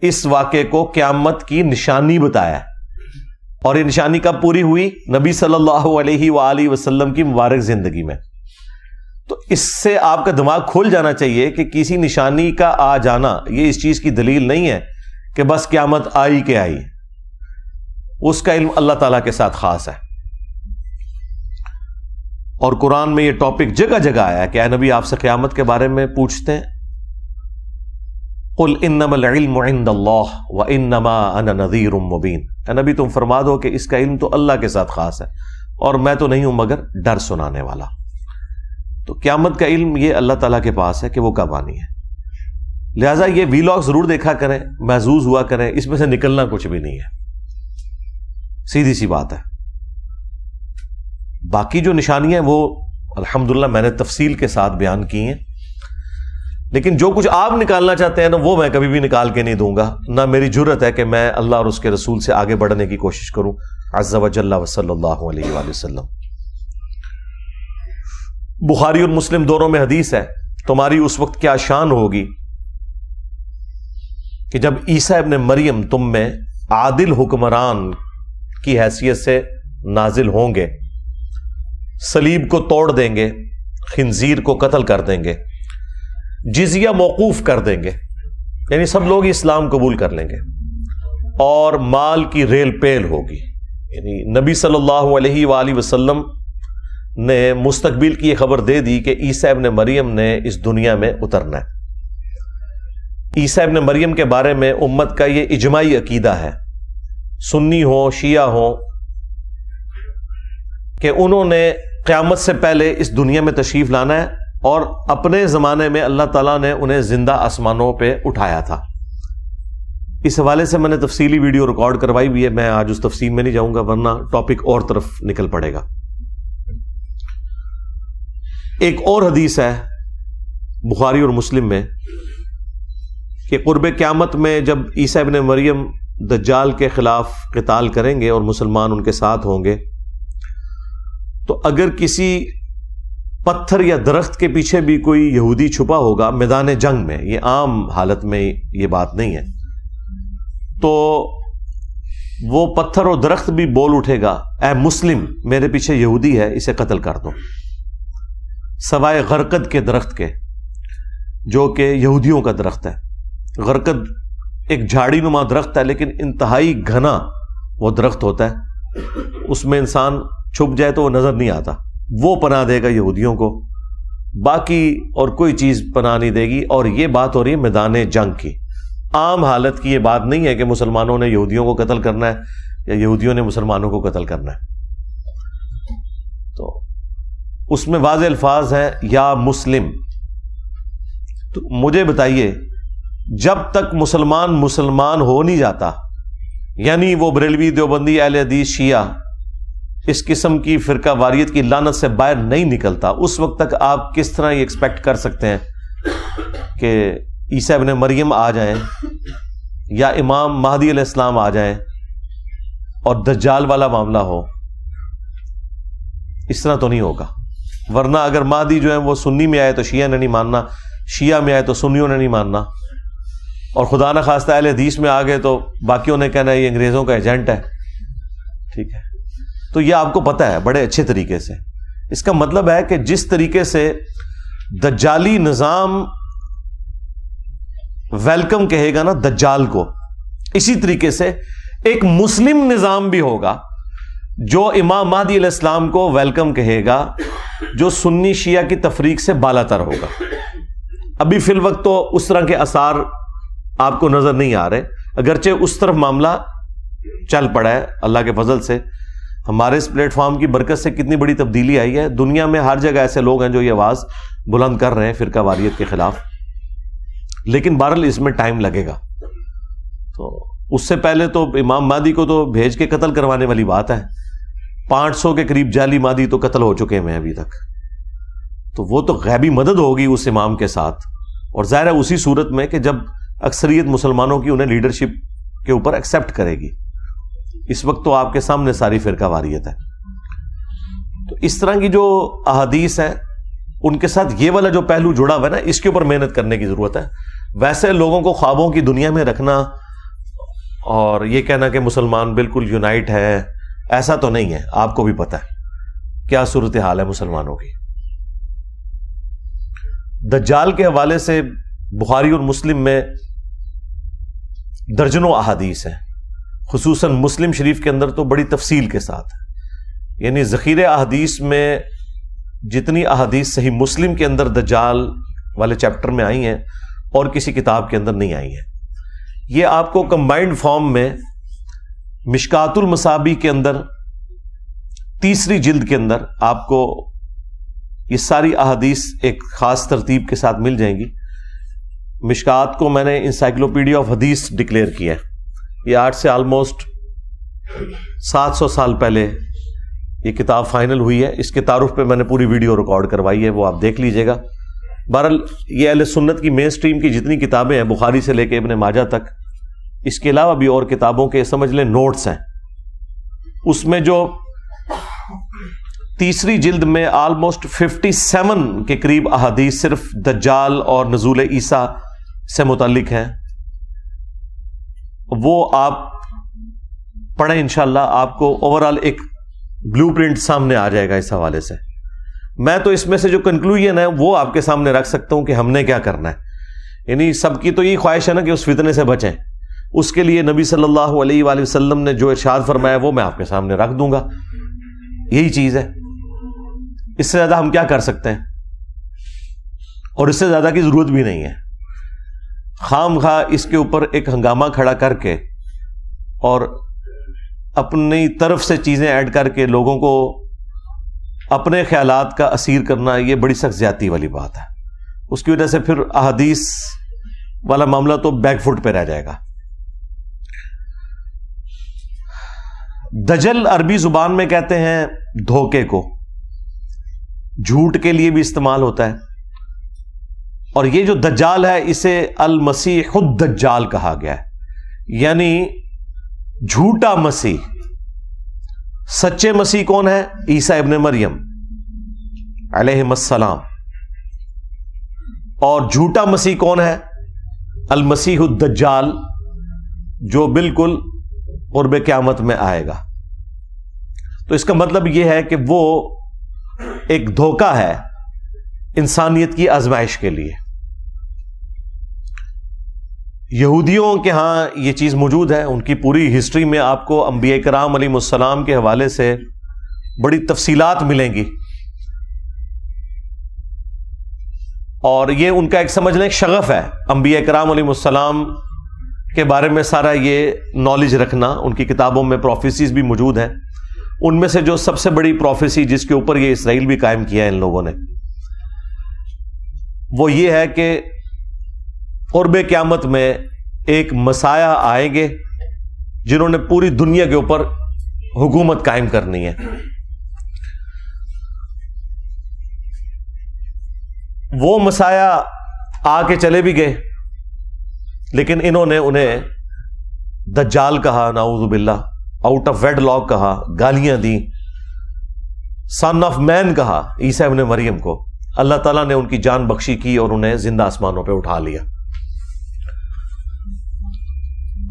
اس واقعے کو قیامت کی نشانی بتایا، اور یہ نشانی کب پوری ہوئی؟ نبی صلی اللہ علیہ وآلہ وسلم کی مبارک زندگی میں۔ تو اس سے آپ کا دماغ کھل جانا چاہیے کہ کسی نشانی کا آ جانا یہ اس چیز کی دلیل نہیں ہے کہ بس قیامت آئی کہ آئی، اس کا علم اللہ تعالیٰ کے ساتھ خاص ہے۔ اور قرآن میں یہ ٹاپک جگہ جگہ آیا ہے کہ اے نبی آپ سے قیامت کے بارے میں پوچھتے ہیں، قل انما العلم عند اللہ وانما انا نذیر مبین، اے نبی تم فرما دو کہ اس کا علم تو اللہ کے ساتھ خاص ہے، اور میں تو نہیں ہوں مگر ڈر سنانے والا۔ تو قیامت کا علم یہ اللہ تعالیٰ کے پاس ہے کہ وہ کب آنی ہے، لہٰذا یہ ویلاگ ضرور دیکھا کریں، محظوظ ہوا کریں، اس میں سے نکلنا کچھ بھی نہیں ہے، سیدھی سی بات ہے۔ باقی جو نشانیاں ہیں وہ الحمدللہ میں نے تفصیل کے ساتھ بیان کی ہیں، لیکن جو کچھ آپ نکالنا چاہتے ہیں نا وہ میں کبھی بھی نکال کے نہیں دوں گا، نہ میری جرت ہے کہ میں اللہ اور اس کے رسول سے آگے بڑھنے کی کوشش کروں عز وجل وصلی اللہ علیہ وآلہ وسلم۔ بخاری اور مسلم دونوں میں حدیث ہے، تمہاری اس وقت کیا شان ہوگی کہ جب عیسیٰ ابن مریم تم میں عادل حکمران کی حیثیت سے نازل ہوں گے، صلیب کو توڑ دیں گے، خنزیر کو قتل کر دیں گے، جزیہ موقوف کر دیں گے، یعنی سب لوگ اسلام قبول کر لیں گے، اور مال کی ریل پیل ہوگی۔ یعنی نبی صلی اللہ علیہ وآلہ وسلم نے مستقبل کی یہ خبر دے دی کہ عیسیٰ ابن مریم نے اس دنیا میں اترنا ہے۔ عیسیٰ ابن مریم کے بارے میں امت کا یہ اجماعی عقیدہ ہے، سنی ہو شیعہ ہو، کہ انہوں نے قیامت سے پہلے اس دنیا میں تشریف لانا ہے، اور اپنے زمانے میں اللہ تعالیٰ نے انہیں زندہ آسمانوں پہ اٹھایا تھا۔ اس حوالے سے میں نے تفصیلی ویڈیو ریکارڈ کروائی ہوئی ہے، میں آج اس تفصیل میں نہیں جاؤں گا ورنہ ٹاپک اور طرف نکل پڑے گا۔ ایک اور حدیث ہے بخاری اور مسلم میں کہ قرب قیامت میں جب عیسیٰ ابن مریم دجال کے خلاف قتال کریں گے اور مسلمان ان کے ساتھ ہوں گے، تو اگر کسی پتھر یا درخت کے پیچھے بھی کوئی یہودی چھپا ہوگا میدان جنگ میں، یہ عام حالت میں یہ بات نہیں ہے، تو وہ پتھر اور درخت بھی بول اٹھے گا اے مسلم میرے پیچھے یہودی ہے اسے قتل کر دو، سوائے غرقد کے درخت کے جو کہ یہودیوں کا درخت ہے۔ غرقد ایک جھاڑی نما درخت ہے لیکن انتہائی گھنا وہ درخت ہوتا ہے، اس میں انسان چھپ جائے تو وہ نظر نہیں آتا، وہ پناہ دے گا یہودیوں کو، باقی اور کوئی چیز پناہ نہیں دے گی۔ اور یہ بات ہو رہی ہے میدان جنگ کی، عام حالت کی یہ بات نہیں ہے کہ مسلمانوں نے یہودیوں کو قتل کرنا ہے یا یہودیوں نے مسلمانوں کو قتل کرنا ہے۔ تو اس میں واضح الفاظ ہیں یا مسلم۔ تو مجھے بتائیے جب تک مسلمان ہو نہیں جاتا، یعنی وہ بریلوی، دیوبندی، اہل حدیث، شیعہ اس قسم کی فرقہ واریت کی لعنت سے باہر نہیں نکلتا، اس وقت تک آپ کس طرح یہ ایکسپیکٹ کر سکتے ہیں کہ عیسیٰ ابن مریم آ جائیں یا امام مہدی علیہ السلام آ جائیں اور دجال والا معاملہ ہو؟ اس طرح تو نہیں ہوگا۔ ورنہ اگر مہدی جو ہے وہ سنی میں آئے تو شیعہ نے نہیں ماننا، شیعہ میں آئے تو سنیوں نے نہیں ماننا، اور خدا نہ خواستہ اہل حدیث میں آ گئے تو باقیوں نے کہنا یہ انگریزوں کا ایجنٹ ہے۔ ٹھیک ہے، تو یہ آپ کو پتہ ہے بڑے اچھے طریقے سے۔ اس کا مطلب ہے کہ جس طریقے سے دجالی نظام ویلکم کہے گا نا دجال کو، اسی طریقے سے ایک مسلم نظام بھی ہوگا جو امام مہدی علیہ السلام کو ویلکم کہے گا، جو سنی شیعہ کی تفریق سے بالا تر ہوگا۔ ابھی فی الوقت تو اس طرح کے آثار آپ کو نظر نہیں آ رہے، اگرچہ اس طرف معاملہ چل پڑا ہے اللہ کے فضل سے۔ ہمارے اس پلیٹ فارم کی برکت سے کتنی بڑی تبدیلی آئی ہے، دنیا میں ہر جگہ ایسے لوگ ہیں جو یہ آواز بلند کر رہے ہیں فرقہ واریت کے خلاف، لیکن بہرحال اس میں ٹائم لگے گا۔ تو اس سے پہلے تو امام مہدی کو تو بھیج کے قتل کروانے والی بات ہے، 500 کے قریب جعلی مہدی تو قتل ہو چکے ہیں ابھی تک، تو وہ تو غیبی مدد ہوگی اس امام کے ساتھ، اور ظاہر ہے اسی صورت میں کہ جب اکثریت مسلمانوں کی انہیں لیڈرشپ کے اوپر ایکسپٹ کرے گی۔ اس وقت تو آپ کے سامنے ساری فرقہ واریت ہے۔ تو اس طرح کی جو احادیث ہیں ان کے ساتھ یہ والا جو پہلو جڑا ہوا ہے نا، اس کے اوپر محنت کرنے کی ضرورت ہے۔ ویسے لوگوں کو خوابوں کی دنیا میں رکھنا اور یہ کہنا کہ مسلمان بالکل یونائٹ ہے، ایسا تو نہیں ہے، آپ کو بھی پتہ ہے کیا صورتحال ہے مسلمانوں کی۔ دجال کے حوالے سے بخاری اور مسلم میں درجنوں احادیث ہیں، خصوصاً مسلم شریف کے اندر تو بڑی تفصیل کے ساتھ، یعنی ذخیرہ احادیث میں جتنی احادیث صحیح مسلم کے اندر دجال والے چیپٹر میں آئی ہیں اور کسی کتاب کے اندر نہیں آئی ہیں۔ یہ آپ کو کمبائنڈ فارم میں مشکات المصابیح کے اندر 3 جلد کے اندر آپ کو یہ ساری احادیث ایک خاص ترتیب کے ساتھ مل جائیں گی۔ مشکات کو میں نے انسائکلوپیڈیا آف حدیث ڈکلیئر کیا ہے، یہ آج سے آلموسٹ 700 سال پہلے یہ کتاب فائنل ہوئی ہے۔ اس کے تعارف پہ میں نے پوری ویڈیو ریکارڈ کروائی ہے، وہ آپ دیکھ لیجئے گا۔ بہرحال یہ اہل سنت کی مین سٹریم کی جتنی کتابیں ہیں بخاری سے لے کے ابن ماجہ تک، اس کے علاوہ بھی اور کتابوں کے سمجھ لیں نوٹس ہیں، اس میں جو 3 جلد میں آلموسٹ 57 کے قریب احادیث صرف دجال اور نزول عیسیٰ سے متعلق ہیں، وہ آپ پڑھیں انشاءاللہ، آپ کو اوورال ایک بلو پرنٹ سامنے آ جائے گا اس حوالے سے۔ میں تو اس میں سے جو کنکلوژن ہے وہ آپ کے سامنے رکھ سکتا ہوں کہ ہم نے کیا کرنا ہے، یعنی سب کی تو یہ خواہش ہے نا کہ اس فتنے سے بچیں، اس کے لیے نبی صلی اللہ علیہ وآلہ وسلم نے جو ارشاد فرمایا وہ میں آپ کے سامنے رکھ دوں گا، یہی چیز ہے۔ اس سے زیادہ ہم کیا کر سکتے ہیں، اور اس سے زیادہ کی ضرورت بھی نہیں ہے۔ خام خواہ اس کے اوپر ایک ہنگامہ کھڑا کر کے اور اپنی طرف سے چیزیں ایڈ کر کے لوگوں کو اپنے خیالات کا اسیر کرنا، یہ بڑی سخت زیادتی والی بات ہے۔ اس کی وجہ سے پھر احادیث والا معاملہ تو بیک فٹ پہ رہ جائے گا۔ دجل عربی زبان میں کہتے ہیں دھوکے کو، جھوٹ کے لیے بھی استعمال ہوتا ہے، اور یہ جو دجال ہے اسے المسیح الدجال کہا گیا ہے، یعنی جھوٹا مسیح۔ سچے مسیح کون ہے؟ عیسیٰ ابن مریم علیہ السلام، اور جھوٹا مسیح کون ہے؟ المسیح الدجال، جو بالکل قرب قیامت میں آئے گا. تو اس کا مطلب یہ ہے کہ وہ ایک دھوکہ ہے انسانیت کی آزمائش کے لیے. یہودیوں کے ہاں یہ چیز موجود ہے. ان کی پوری ہسٹری میں آپ کو انبیاء کرام علیہ السلام کے حوالے سے بڑی تفصیلات ملیں گی, اور یہ ان کا ایک سمجھ لیں شغف ہے انبیاء کرام علیہ السلام کے بارے میں سارا یہ نالج رکھنا. ان کی کتابوں میں پروفیسیز بھی موجود ہیں. ان میں سے جو سب سے بڑی پروفیسی جس کے اوپر یہ اسرائیل بھی قائم کیا ہے ان لوگوں نے, وہ یہ ہے کہ قرب قیامت میں ایک مسیح آئیں گے جنہوں نے پوری دنیا کے اوپر حکومت قائم کرنی ہے. وہ مسیح آ کے چلے بھی گئے, لیکن انہوں نے انہیں دجال کہا, نعوذ باللہ, آؤٹ آف ویڈ لاک کہا, گالیاں دیں, سن آف مین کہا عیسیٰ ابن مریم کو. اللہ تعالیٰ نے ان کی جان بخشی کی اور انہیں زندہ آسمانوں پہ اٹھا لیا.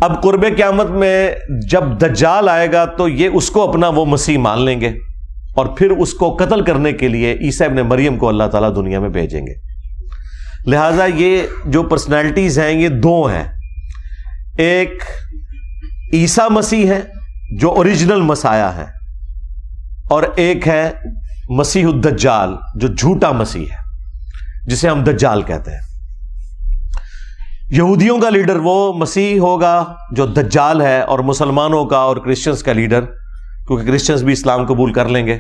اب قرب قیامت میں جب دجال آئے گا تو یہ اس کو اپنا وہ مسیح مان لیں گے, اور پھر اس کو قتل کرنے کے لیے عیسیٰ ابن مریم کو اللہ تعالیٰ دنیا میں بھیجیں گے. لہذا یہ جو پرسنالٹیز ہیں یہ دو ہیں. ایک عیسیٰ مسیح ہے جو اوریجنل مسیح ہے, اور ایک ہے مسیح الدجال جو جھوٹا مسیح ہے, جسے ہم دجال کہتے ہیں. یہودیوں کا لیڈر وہ مسیح ہوگا جو دجال ہے, اور مسلمانوں کا اور کرسچنز کا لیڈر, کیونکہ کرسچنز بھی اسلام قبول کر لیں گے.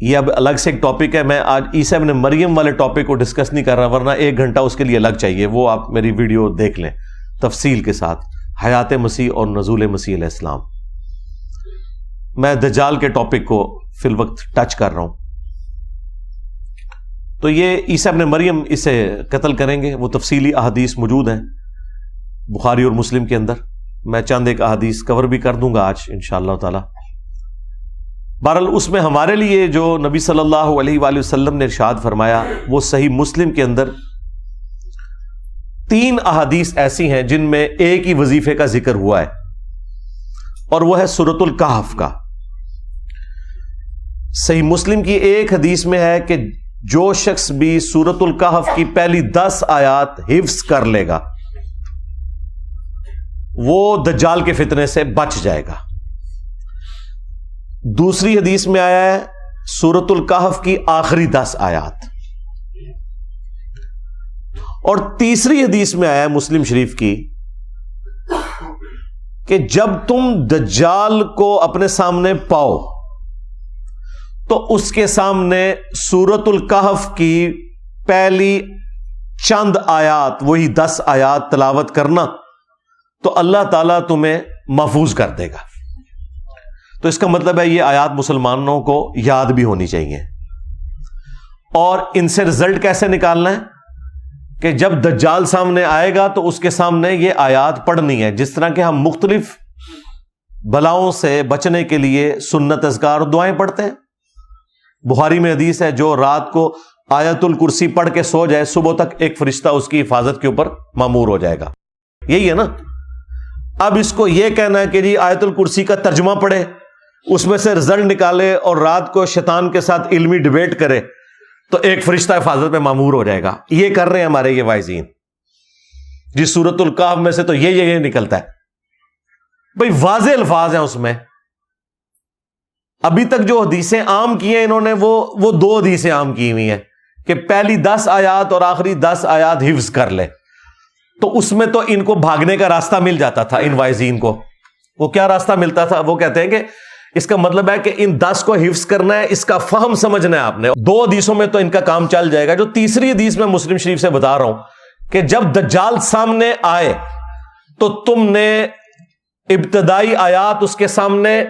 یہ اب الگ سے ایک ٹاپک ہے. میں آج عیسیٰ ابن مریم والے ٹاپک کو ڈسکس نہیں کر رہا, ورنہ 1 گھنٹہ اس کے لیے الگ چاہیے. وہ آپ میری ویڈیو دیکھ لیں تفصیل کے ساتھ, حیات مسیح اور نزول مسیح علیہ السلام. میں دجال کے ٹاپک کو فی الوقت ٹچ کر رہا ہوں. تو یہ عیسیٰ ابن مریم اسے قتل کریں گے. وہ تفصیلی احادیث موجود ہیں بخاری اور مسلم کے اندر. میں چند ایک احادیث کور بھی کر دوں گا آج انشاءاللہ تعالی. بہرحال اس میں ہمارے لیے جو نبی صلی اللہ علیہ وآلہ وسلم نے ارشاد فرمایا, وہ صحیح مسلم کے اندر 3 احادیث ایسی ہیں جن میں ایک ہی وظیفے کا ذکر ہوا ہے, اور وہ ہے سورۃ الکہف کا. صحیح مسلم کی ایک حدیث میں ہے کہ جو شخص بھی سورۃ الکہف کی پہلی 10 آیات حفظ کر لے گا وہ دجال کے فتنے سے بچ جائے گا. دوسری حدیث میں آیا ہے سورۃ الکہف کی آخری 10 آیات, اور تیسری حدیث میں آیا ہے مسلم شریف کی کہ جب تم دجال کو اپنے سامنے پاؤ تو اس کے سامنے سورۃ الکہف کی پہلی چند آیات, وہی 10 آیات تلاوت کرنا, تو اللہ تعالیٰ تمہیں محفوظ کر دے گا. تو اس کا مطلب ہے یہ آیات مسلمانوں کو یاد بھی ہونی چاہیے. اور ان سے رزلٹ کیسے نکالنا ہے کہ جب دجال سامنے آئے گا تو اس کے سامنے یہ آیات پڑھنی ہے, جس طرح کہ ہم مختلف بلاؤں سے بچنے کے لیے سنت اذکار اور دعائیں پڑھتے ہیں. بخاری میں حدیث ہے جو رات کو آیت الکرسی پڑھ کے سو جائے صبح تک ایک فرشتہ اس کی حفاظت کے اوپر مامور ہو جائے گا. یہی ہے نا. اب اس کو یہ کہنا ہے کہ جی آیت الکرسی کا ترجمہ پڑھے, اس میں سے رزلٹ نکالے اور رات کو شیطان کے ساتھ علمی ڈیبیٹ کرے تو ایک فرشتہ حفاظت میں مامور ہو جائے گا. یہ کر رہے ہیں ہمارے یہ واعظین. جس سورۃ الکہف میں سے تو یہ نکلتا ہے. بھئی واضح الفاظ ہیں اس میں. ابھی تک جو حدیثیں عام کی ہیں انہوں نے وہ 2 حدیثیں عام کی ہوئی ہیں کہ پہلی 10 آیات اور آخری 10 آیات حفظ کر لے. تو اس میں تو ان کو بھاگنے کا راستہ مل جاتا تھا ان واعظین کو. وہ کیا راستہ ملتا تھا؟ وہ کہتے ہیں کہ اس کا مطلب ہے کہ ان 10 کو حفظ کرنا ہے, اس کا فہم سمجھنا ہے آپ نے. 2 حدیثوں میں تو ان کا کام چل جائے گا. جو تیسری حدیث میں مسلم شریف سے بتا رہا ہوں کہ جب دجال سامنے آئے تو تم نے ابتدائی آیات اس کے سامنے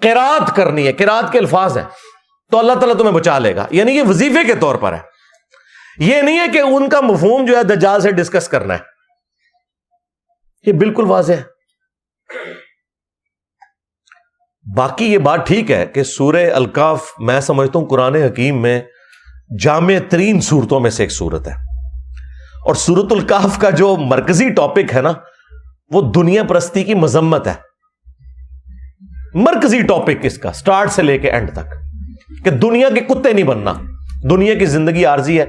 قرات کرنی ہے. قرات کے الفاظ ہیں تو اللہ تعالیٰ تمہیں بچا لے گا. یعنی یہ وظیفے کے طور پر ہے. یہ نہیں ہے کہ ان کا مفہوم جو ہے دجال سے ڈسکس کرنا ہے. یہ بالکل واضح ہے. باقی یہ بات ٹھیک ہے کہ سورہ الکہف میں سمجھتا ہوں قرآن حکیم میں جامع ترین صورتوں میں سے ایک صورت ہے. اور سورۃ الکہف کا جو مرکزی ٹاپک ہے نا وہ دنیا پرستی کی مذمت ہے. مرکزی ٹاپک اس کا سٹارٹ سے لے کے اینڈ تک کہ دنیا کے کتے نہیں بننا, دنیا کی زندگی عارضی ہے,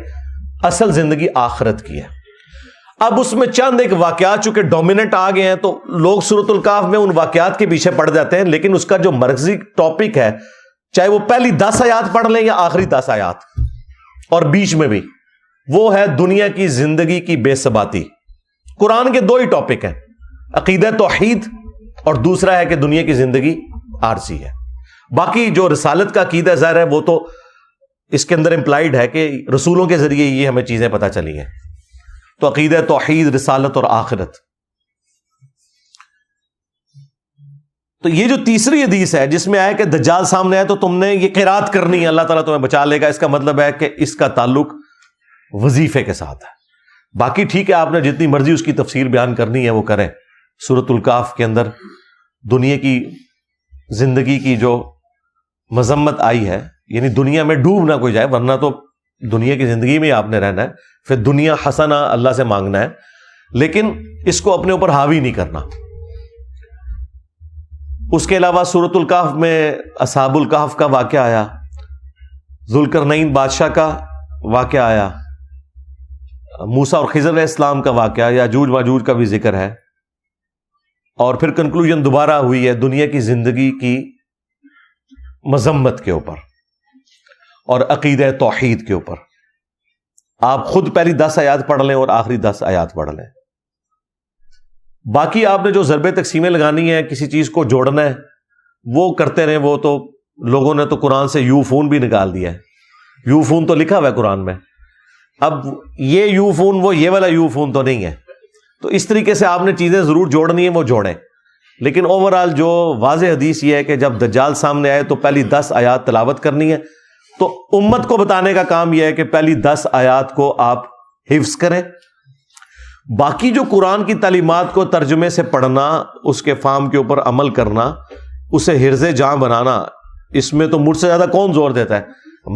اصل زندگی آخرت کی ہے. اب اس میں چند ایک واقعات چونکہ ڈومیننٹ آ گئے ہیں تو لوگ سورۃ الکہف میں ان واقعات کے پیچھے پڑ جاتے ہیں, لیکن اس کا جو مرکزی ٹاپک ہے, چاہے وہ پہلی 10 آیات پڑھ لیں یا آخری 10 آیات اور بیچ میں بھی, وہ ہے دنیا کی زندگی کی بے ثباتی. قرآن کے 2 ہی ٹاپک ہیں, عقیدہ توحید اور دوسرا ہے کہ دنیا کی زندگی عارضی ہے. باقی جو رسالت کا عقیدہ ظاہر ہے وہ تو اس کے اندر امپلائیڈ ہے کہ رسولوں کے ذریعے یہ ہمیں چیزیں پتہ چلی ہیں. تو عقیدہ توحید, رسالت اور آخرت. تو یہ جو تیسری حدیث ہے جس میں آیا کہ دجال سامنے آئے تو تم نے یہ قرات کرنی ہے, اللہ تعالیٰ تمہیں بچا لے گا, اس کا مطلب ہے کہ اس کا تعلق وظیفے کے ساتھ ہے. باقی ٹھیک ہے, آپ نے جتنی مرضی اس کی تفسیر بیان کرنی ہے وہ کریں. سورۃ الکہف کے اندر دنیا کی زندگی کی جو مذمت آئی ہے, یعنی دنیا میں ڈوب نہ کوئی جائے, ورنہ تو دنیا کی زندگی میں آپ نے رہنا ہے, پھر دنیا حسنہ اللہ سے مانگنا ہے, لیکن اس کو اپنے اوپر حاوی نہیں کرنا. اس کے علاوہ سورۃ الکہف میں اصحاب الکہف کا واقعہ آیا, ذوالقرنین بادشاہ کا واقعہ آیا, موسیٰ اور خضر علیہ السلام کا واقعہ, یاجوج ماجوج کا بھی ذکر ہے, اور پھر کنکلوژن دوبارہ ہوئی ہے دنیا کی زندگی کی مذمت کے اوپر اور عقیدہ توحید کے اوپر. آپ خود پہلی 10 آیات پڑھ لیں اور آخری 10 آیات پڑھ لیں. باقی آپ نے جو ضرب تقسیمیں لگانی ہے, کسی چیز کو جوڑنا ہے, وہ کرتے رہیں. وہ تو لوگوں نے تو قرآن سے یوفون بھی نکال دیا ہے. یوفون تو لکھا ہوا ہے قرآن میں, اب یہ یوفون وہ یہ والا یوفون تو نہیں ہے. تو اس طریقے سے آپ نے چیزیں ضرور جوڑنی ہیں, وہ جوڑیں. لیکن اوورآل جو واضح حدیث یہ ہے کہ جب دجال سامنے آئے تو پہلی 10 آیات تلاوت کرنی ہے. تو امت کو بتانے کا کام یہ ہے کہ پہلی 10 آیات کو آپ حفظ کریں. باقی جو قرآن کی تعلیمات کو ترجمے سے پڑھنا, اس کے فہم کے اوپر عمل کرنا, اسے حرز جاں بنانا, اس میں تو مجھ سے زیادہ کون زور دیتا ہے.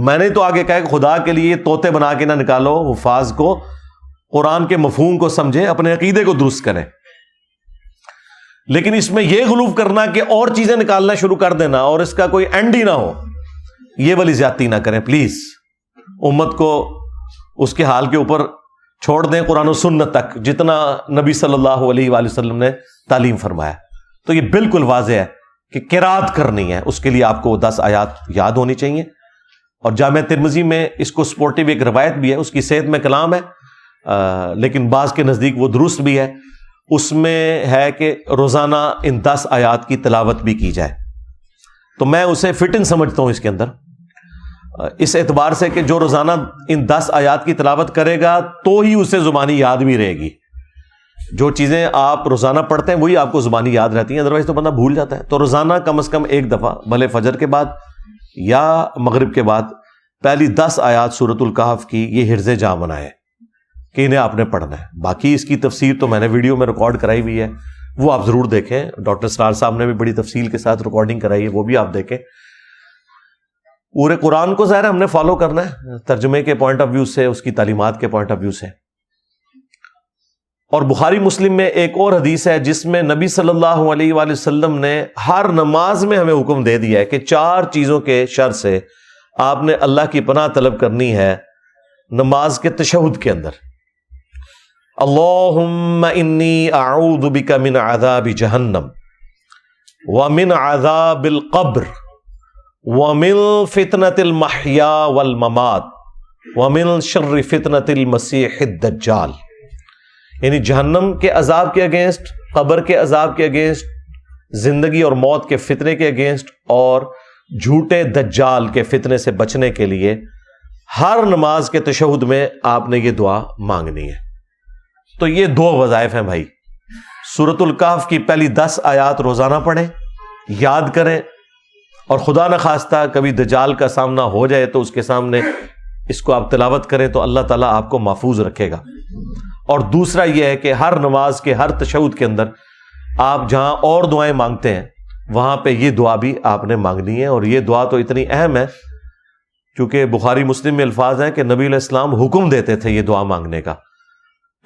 میں نے تو آگے کہا کہ خدا کے لیے طوطے بنا کے نہ نکالو حفاظ کو, قرآن کے مفہوم کو سمجھیں, اپنے عقیدے کو درست کریں. لیکن اس میں یہ غلوف کرنا کہ اور چیزیں نکالنا شروع کر دینا اور اس کا کوئی اینڈ ہی نہ ہو, یہ والی زیادتی نہ کریں پلیز. امت کو اس کے حال کے اوپر چھوڑ دیں, قرآن و سنت تک جتنا نبی صلی اللہ علیہ وآلہ وسلم نے تعلیم فرمایا. تو یہ بالکل واضح ہے کہ قرات کرنی ہے, اس کے لیے آپ کو 10 آیات یاد ہونی چاہیے. اور جامع ترمذی میں اس کو سپورٹیو ایک روایت بھی ہے, اس کی صحت میں کلام ہے, لیکن بعض کے نزدیک وہ درست بھی ہے. اس میں ہے کہ روزانہ ان 10 آیات کی تلاوت بھی کی جائے. تو میں اسے فٹ ان سمجھتا ہوں اس کے اندر, اس اعتبار سے کہ جو روزانہ ان 10 آیات کی تلاوت کرے گا تو ہی اسے زبانی یاد بھی رہے گی. جو چیزیں آپ روزانہ پڑھتے ہیں وہی آپ کو زبانی یاد رہتی ہیں, ادروائز تو بندہ بھول جاتا ہے. تو روزانہ کم از کم ایک دفعہ, بھلے فجر کے بعد یا مغرب کے بعد, پہلی 10 آیات سورۃ الکہف کی یہ حرز جاں بنائے کہ انہیں آپ نے پڑھنا ہے. باقی اس کی تفسیر تو میں نے ویڈیو میں ریکارڈ کرائی ہوئی ہے, وہ آپ ضرور دیکھیں. ڈاکٹر سرار صاحب نے بھی بڑی تفصیل کے ساتھ ریکارڈنگ کرائی ہے, وہ بھی آپ دیکھیں. پورے قرآن کو ظاہر ہم نے فالو کرنا ہے ترجمے کے پوائنٹ آف ویو سے, اس کی تعلیمات کے پوائنٹ آف ویو سے. اور بخاری مسلم میں ایک اور حدیث ہے جس میں نبی صلی اللہ علیہ وآلہ وسلم نے ہر نماز میں ہمیں حکم دے دیا ہے کہ 4 چیزوں کے شر سے آپ نے اللہ کی پناہ طلب کرنی ہے نماز کے تشہد کے اندر. اللہم انی اعوذ بک من عذاب جہنم ومن عذاب القبر ومن فتنة المحیا والممات ومن شر فتنة المسیح الدجال. یعنی جہنم کے عذاب کے اگینسٹ, قبر کے عذاب کے اگینسٹ, زندگی اور موت کے فتنے کے اگینسٹ, اور جھوٹے دجال کے فتنے سے بچنے کے لیے ہر نماز کے تشہد میں آپ نے یہ دعا مانگنی ہے. تو یہ 2 وظائف ہیں بھائی. سورۃ الکہف کی پہلی 10 آیات روزانہ پڑھیں, یاد کریں, اور خدا نخواستہ کبھی دجال کا سامنا ہو جائے تو اس کے سامنے اس کو آپ تلاوت کریں تو اللہ تعالیٰ آپ کو محفوظ رکھے گا. اور دوسرا یہ ہے کہ ہر نماز کے ہر تشہد کے اندر آپ جہاں اور دعائیں مانگتے ہیں وہاں پہ یہ دعا بھی آپ نے مانگنی ہے. اور یہ دعا تو اتنی اہم ہے کیونکہ بخاری مسلم میں الفاظ ہیں کہ نبی علیہ السلام حکم دیتے تھے یہ دعا مانگنے کا.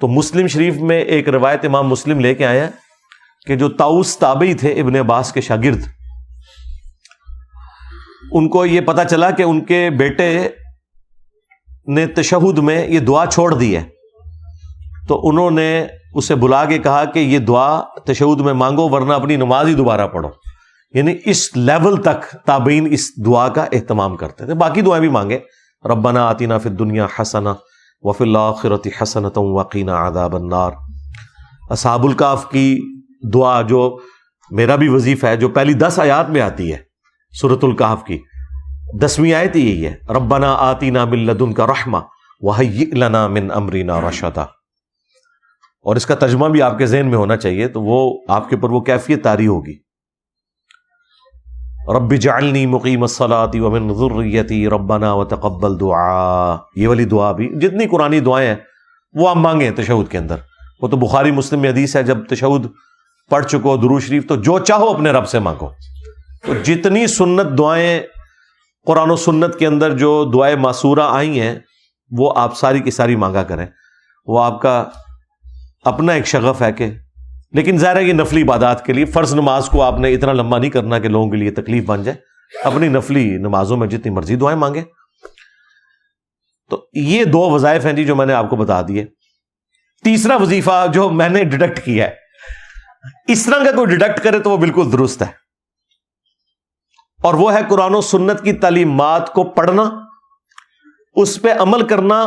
تو مسلم شریف میں ایک روایت امام مسلم لے کے آئے ہیں کہ جو طاؤس تابعی تھے ابن عباس کے شاگرد، ان کو یہ پتا چلا کہ ان کے بیٹے نے تشہد میں یہ دعا چھوڑ دی ہے، تو انہوں نے اسے بلا کے کہا کہ یہ دعا تشہد میں مانگو ورنہ اپنی نماز ہی دوبارہ پڑھو. یعنی اس لیول تک تابعین اس دعا کا اہتمام کرتے تھے. باقی دعائیں بھی مانگے، ربنا آتنا فی الدنیا حسنہ وفی الآخرۃ حسنۃ وقنا عذاب النار. اصحاب الکہف کی دعا جو میرا بھی وظیفہ ہے، جو پہلی 10 آیات میں آتی ہے سورۃ الکہف کی 10ویں آیت یہی ہے، ربنا آتنا من لدنک رحمہ وہیئ لنا من امرنا رشدا. اور اس کا ترجمہ بھی آپ کے ذہن میں ہونا چاہیے، تو وہ آپ کے اوپر وہ کیفیت طاری ہوگی. رب اجعلنی مقیم الصلاۃ ومن ذریتی ربنا وتقبل دعاء. یہ والی دعا بھی، جتنی قرآنی دعائیں ہیں وہ آپ مانگیں تشہد کے اندر. وہ تو بخاری مسلم میں حدیث ہے، جب تشہد پڑھ چکو درود شریف تو جو چاہو اپنے رب سے مانگو. تو جتنی سنت دعائیں قرآن و سنت کے اندر جو دعائیں معصورہ آئی ہیں وہ آپ ساری کی ساری مانگا کریں. وہ آپ کا اپنا ایک شغف ہے کہ، لیکن ظاہر ہے یہ نفلی عبادات کے لیے. فرض نماز کو آپ نے اتنا لمبا نہیں کرنا کہ لوگوں کے لیے تکلیف بن جائے. اپنی نفلی نمازوں میں جتنی مرضی دعائیں مانگے. تو یہ 2 وظائف ہیں جی جو میں نے آپ کو بتا دیے. تیسرا وظیفہ جو میں نے ڈیڈکٹ کیا ہے، اس طرح کا کوئی ڈیڈکٹ کرے تو وہ بالکل درست ہے، اور وہ ہے قرآن و سنت کی تعلیمات کو پڑھنا، اس پہ عمل کرنا،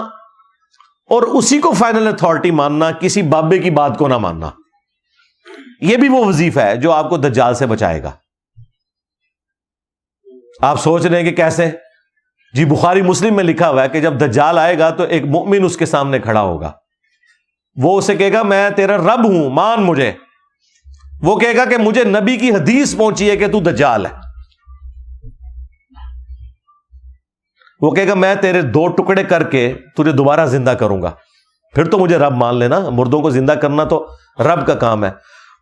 اور اسی کو فائنل اتھارٹی ماننا، کسی بابے کی بات کو نہ ماننا. یہ بھی وہ وظیفہ ہے جو آپ کو دجال سے بچائے گا. آپ سوچ رہے ہیں کہ کیسے؟ جی بخاری مسلم میں لکھا ہوا ہے کہ جب دجال آئے گا تو ایک مومن اس کے سامنے کھڑا ہوگا. وہ اسے کہے گا میں تیرا رب ہوں، مان مجھے. وہ کہے گا کہ مجھے نبی کی حدیث پہنچی ہے کہ تو دجال ہے. وہ کہے گا میں تیرے 2 ٹکڑے کر کے تجھے دوبارہ زندہ کروں گا. پھر تو مجھے رب مان لینا، مردوں کو زندہ کرنا تو رب کا کام ہے.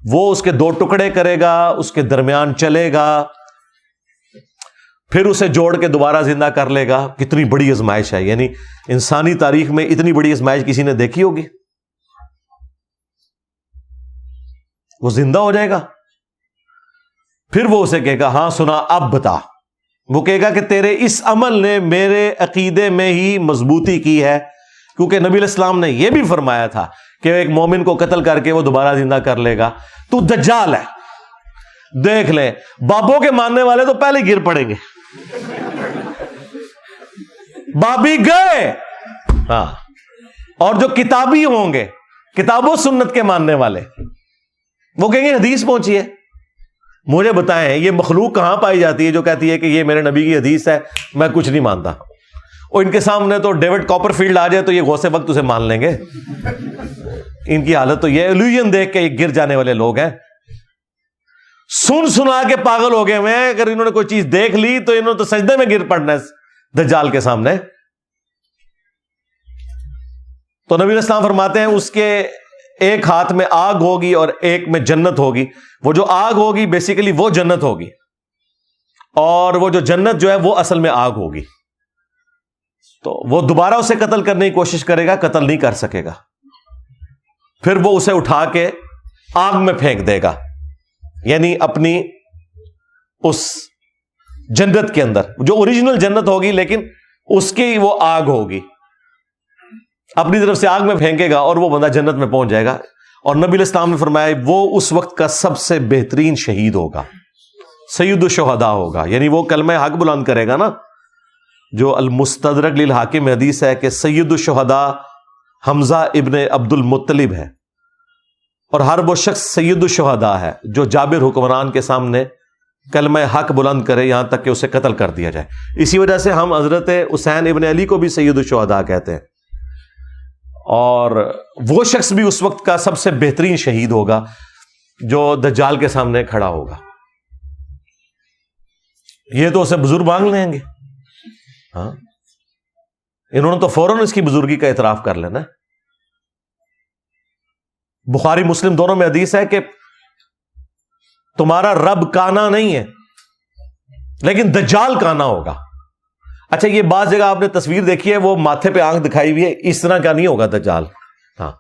وہ اس کے 2 ٹکڑے کرے گا، اس کے درمیان چلے گا، پھر اسے جوڑ کے دوبارہ زندہ کر لے گا. کتنی بڑی آزمائش ہے. یعنی انسانی تاریخ میں اتنی بڑی آزمائش کسی نے دیکھی ہوگی؟ وہ زندہ ہو جائے گا، پھر وہ اسے کہے گا ہاں سنا اب بتا. وہ کہے گا کہ تیرے اس عمل نے میرے عقیدے میں ہی مضبوطی کی ہے، کیونکہ نبی علیہ السلام نے یہ بھی فرمایا تھا کہ ایک مومن کو قتل کر کے وہ دوبارہ زندہ کر لے گا. تو دجال ہے. دیکھ لیں بابوں کے ماننے والے تو پہلے گر پڑیں گے. بابی گئے، ہاں. اور جو کتابی ہوں گے، کتاب و سنت کے ماننے والے، وہ کہیں گے حدیث پہنچی ہے. مجھے بتائیں یہ مخلوق کہاں پائی جاتی ہے جو کہتی ہے کہ یہ میرے نبی کی حدیث ہے، میں کچھ نہیں مانتا. اور ان کے سامنے تو ڈیوڈ کاپر فیلڈ آ جائے تو یہ غوث وقت اسے مان لیں گے. ان کی حالت تو یہ الوژن دیکھ کے یہ گر جانے والے لوگ ہیں. سن سنا کے پاگل ہو گئے میں. اگر انہوں نے کوئی چیز دیکھ لی تو انہوں نے تو سجدے میں گر پڑنا ہے دجال کے سامنے. تو نبی علیہ السلام فرماتے ہیں اس کے ایک ہاتھ میں آگ ہوگی اور ایک میں جنت ہوگی. وہ جو آگ ہوگی بیسیکلی وہ جنت ہوگی، اور وہ جو جنت جو ہے وہ اصل میں آگ ہوگی. تو وہ دوبارہ اسے قتل کرنے کی کوشش کرے گا، قتل نہیں کر سکے گا. پھر وہ اسے اٹھا کے آگ میں پھینک دے گا، یعنی اپنی اس جنت کے اندر جو اوریجنل جنت ہوگی لیکن اس کی وہ آگ ہوگی، اپنی طرف سے آگ میں پھینکے گا اور وہ بندہ جنت میں پہنچ جائے گا. اور نبی علیہ السلام نے فرمایا وہ اس وقت کا سب سے بہترین شہید ہوگا، سید الشہداء ہوگا. یعنی وہ کلمہ حق بلند کرے گا نا، جو المستدرک للحاکم میں حدیث ہے کہ سید الشہداء حمزہ ابن عبد المطلب ہے، اور ہر وہ شخص سید الشہداء ہے جو جابر حکمران کے سامنے کلمہ حق بلند کرے یہاں تک کہ اسے قتل کر دیا جائے. اسی وجہ سے ہم حضرت حسین ابن علی کو بھی سید الشہداء کہتے ہیں. اور وہ شخص بھی اس وقت کا سب سے بہترین شہید ہوگا جو دجال کے سامنے کھڑا ہوگا. یہ تو اسے بزرگ مانگ لیں گے. ہاں انہوں نے تو فوراً اس کی بزرگی کا اعتراف کر لینا. بخاری مسلم دونوں میں حدیث ہے کہ تمہارا رب کانا نہیں ہے لیکن دجال کانا ہوگا. اچھا یہ بعض جگہ آپ نے تصویر دیکھی ہے وہ ماتھے پہ آنکھ دکھائی ہوئی ہے، اس طرح کا نہیں ہوگا دجال. ہاں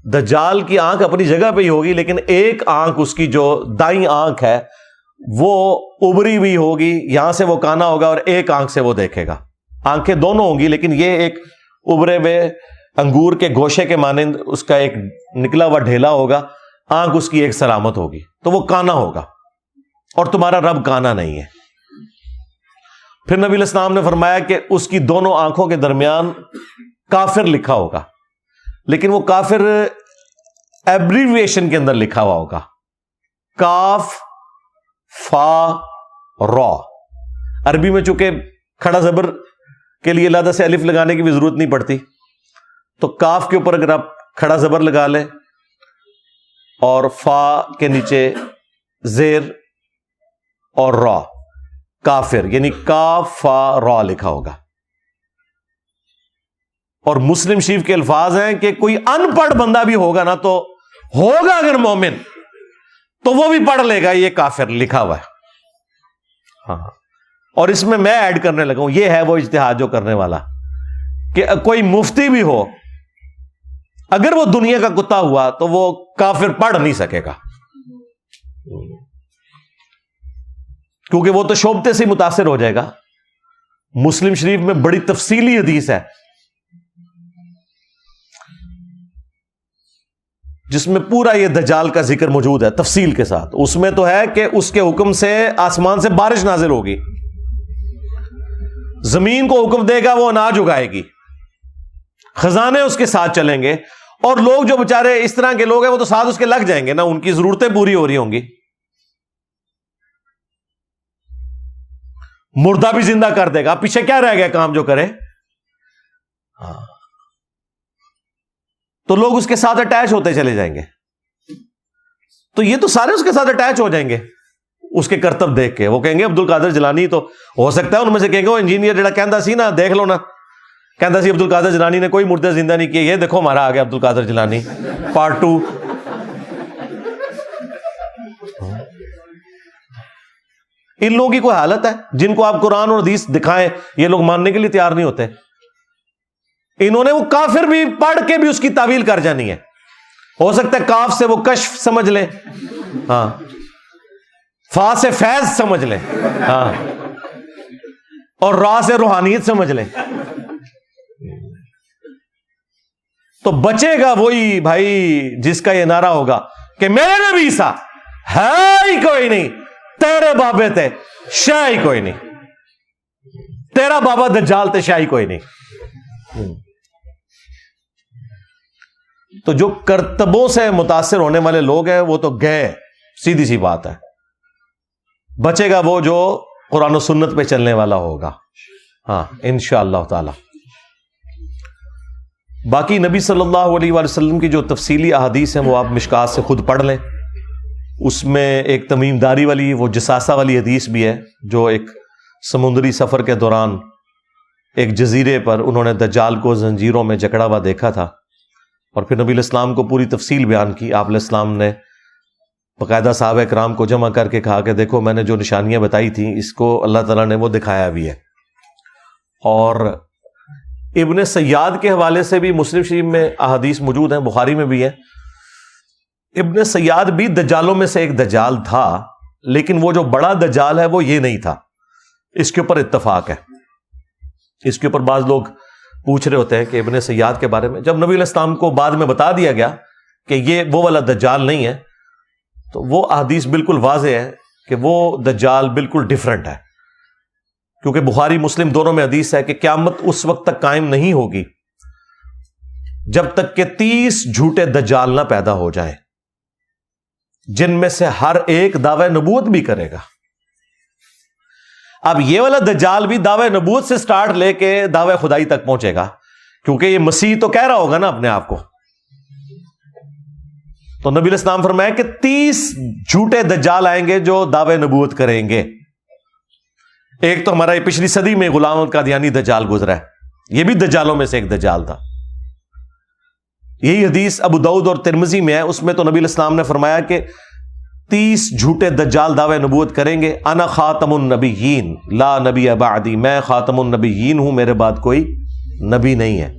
دجال کی آنکھ اپنی جگہ پہ ہی ہوگی، لیکن ایک آنکھ اس کی جو دائیں آنکھ ہے وہ ابری ہوئی ہوگی، یہاں سے وہ کانا ہوگا اور ایک آنکھ سے وہ دیکھے گا. آنکھیں دونوں ہوں گی، لیکن یہ ایک ابرے ہوئے انگور کے گوشے کے مانند اس کا ایک نکلا ہوا ڈھیلا ہوگا، آنکھ اس کی ایک سلامت ہوگی، تو وہ کانا ہوگا. اور تمہارا رب کانا نہیں ہے. پھر نبی علیہ السلام نے فرمایا کہ اس کی دونوں آنکھوں کے درمیان کافر لکھا ہوگا، لیکن وہ کافر ایبریویشن کے اندر لکھا ہوا ہوگا، کاف فا را. عربی میں چونکہ کھڑا زبر کے لیے علیحدہ سے الف لگانے کی بھی ضرورت نہیں پڑتی، تو کاف کے اوپر اگر آپ کھڑا زبر لگا لیں اور فا کے نیچے زیر اور را، کافر، یعنی کاف فا را لکھا ہوگا. اور مسلم شریف کے الفاظ ہیں کہ کوئی ان پڑھ بندہ بھی ہوگا نا، تو ہوگا اگر مومن تو وہ بھی پڑھ لے گا یہ کافر لکھا ہوا ہے. ہاں، اور اس میں ایڈ کرنے لگا ہوں، یہ ہے وہ اجتہاد جو کرنے والا کہ کوئی مفتی بھی ہو، اگر وہ دنیا کا کتا ہوا تو وہ کافر پڑھ نہیں سکے گا، کیونکہ وہ تو شوبتے سے متاثر ہو جائے گا. مسلم شریف میں بڑی تفصیلی حدیث ہے جس میں پورا یہ دجال کا ذکر موجود ہے تفصیل کے ساتھ. اس میں تو ہے کہ اس کے حکم سے آسمان سے بارش نازل ہوگی، زمین کو حکم دے گا وہ اناج اگائے گی، خزانے اس کے ساتھ چلیں گے، اور لوگ جو بےچارے اس طرح کے لوگ ہیں وہ تو ساتھ اس کے لگ جائیں گے نا، ان کی ضرورتیں پوری ہو رہی ہوں گی. مردہ بھی زندہ کر دے گا، پیچھے کیا رہ گیا کام جو کرے. ہاں، تو لوگ اس کے ساتھ اٹیچ ہوتے چلے جائیں گے، تو یہ تو سارے اس کے ساتھ اٹیچ ہو جائیں گے اس کے کرتب دیکھ کے. وہ کہیں گے عبد القادر جیلانی، تو ہو سکتا ہے ان میں سے کہیں گے وہ انجینئر جڑا کہندا سی نا، دیکھ لو نا، کہندا سی عبد القادر جیلانی نے کوئی مردے زندہ نہیں کیے، یہ دیکھو ہمارا آ گیا عبد القادر جیلانی پارٹ 2. ان لوگوں کی کوئی حالت ہے جن کو آپ قرآن اور حدیث دکھائیں یہ لوگ ماننے کے لیے تیار نہیں ہوتے. انہوں نے وہ کافر بھی پڑھ کے بھی اس کی تعویل کر جانی ہے. ہو سکتا ہے کاف سے وہ کشف سمجھ لے، ہاں، فا سے فیض سمجھ لے، ہاں، اور را سے روحانیت سمجھ لے. تو بچے گا وہی بھائی جس کا یہ نعرہ ہوگا کہ میرے نبی سا ہے ہی کوئی نہیں، تیرے بابے تے شاہ ہی کوئی نہیں، تیرا بابا دجال تے شاہ ہی کوئی نہیں. تو جو کرتبوں سے متاثر ہونے والے لوگ ہیں وہ تو گئے، سیدھی سی بات ہے. بچے گا وہ جو قرآن و سنت پہ چلنے والا ہوگا، ہاں انشاءاللہ تعالی. باقی نبی صلی اللہ علیہ وآلہ وسلم کی جو تفصیلی احادیث ہیں وہ آپ مشکات سے خود پڑھ لیں. اس میں ایک تمیم داری والی وہ جساسہ والی حدیث بھی ہے، جو ایک سمندری سفر کے دوران ایک جزیرے پر انہوں نے دجال کو زنجیروں میں جکڑا ہوا دیکھا تھا، اور پھر نبی علیہ السلام کو پوری تفصیل بیان کی. آپ علیہ السلام نے باقاعدہ صحابہ کرام کو جمع کر کے کہا کہ دیکھو میں نے جو نشانیاں بتائی تھیں اس کو اللہ تعالیٰ نے وہ دکھایا بھی ہے. اور ابن سیاد کے حوالے سے بھی مسلم شریف میں احادیث موجود ہیں، بخاری میں بھی ہے. ابن سیاد بھی دجالوں میں سے ایک دجال تھا، لیکن وہ جو بڑا دجال ہے وہ یہ نہیں تھا. اس کے اوپر اتفاق ہے. اس کے اوپر بعض لوگ پوچھ رہے ہوتے ہیں کہ ابن سیاد کے بارے میں، جب نبی علیہ السلام کو بعد میں بتا دیا گیا کہ یہ وہ والا دجال نہیں ہے، تو وہ احادیث بالکل واضح ہے کہ وہ دجال بالکل ڈیفرنٹ ہے. کیونکہ بخاری مسلم دونوں میں حدیث ہے کہ قیامت اس وقت تک قائم نہیں ہوگی جب تک کہ 30 جھوٹے دجال نہ پیدا ہو جائیں، جن میں سے ہر ایک دعوی نبوت بھی کرے گا. اب یہ والا دجال بھی دعوی نبوت سے سٹارٹ لے کے دعوی خدائی تک پہنچے گا، کیونکہ یہ مسیح تو کہہ رہا ہوگا نا اپنے آپ کو. تو نبی علیہ السلام فرمایا کہ 30 جھوٹے دجال آئیں گے جو دعوی نبوت کریں گے. ایک تو ہمارا یہ پچھلی صدی میں غلام القادیانی دجال گزرا ہے، یہ بھی دجالوں میں سے ایک دجال تھا. یہی حدیث ابو داؤد اور ترمذی میں ہے. اس میں تو نبی علیہ السلام نے فرمایا کہ 30 جھوٹے دجال دعوے نبوت کریں گے. انا خاتم النبیین لا نبی بعدی، میں خاتم النبیین ہوں، میرے بعد کوئی نبی نہیں ہے.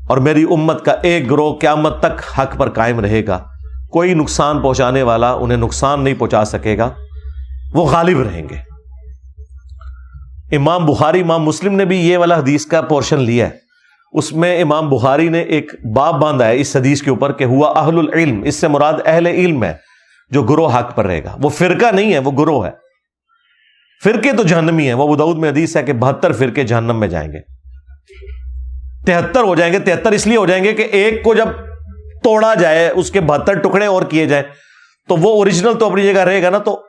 اور میری امت کا ایک گروہ قیامت تک حق پر قائم رہے گا، کوئی نقصان پہنچانے والا انہیں نقصان نہیں پہنچا سکے گا، وہ غالب رہیں گے۔ امام بخاری، امام مسلم نے بھی یہ والا حدیث کا پورشن لیا ہے، اس میں امام بخاری نے ایک باب باندھا ہے اس حدیث کے اوپر کہ ہوا اہل العلم، اس سے مراد اہل علم ہے جو گروہ حق پر رہے گا، وہ فرقہ نہیں ہے، وہ گروہ ہے۔ فرقے تو جہنمی ہیں، وہ ابو داؤد میں حدیث ہے کہ 72 فرقے جہنم میں جائیں گے، 73 ہو جائیں گے۔ 73 اس لیے ہو جائیں گے کہ ایک کو جب توڑا جائے، اس کے 72 ٹکڑے اور کیے جائیں تو وہ اوریجنل تو اپنی جگہ رہے گا نا، تو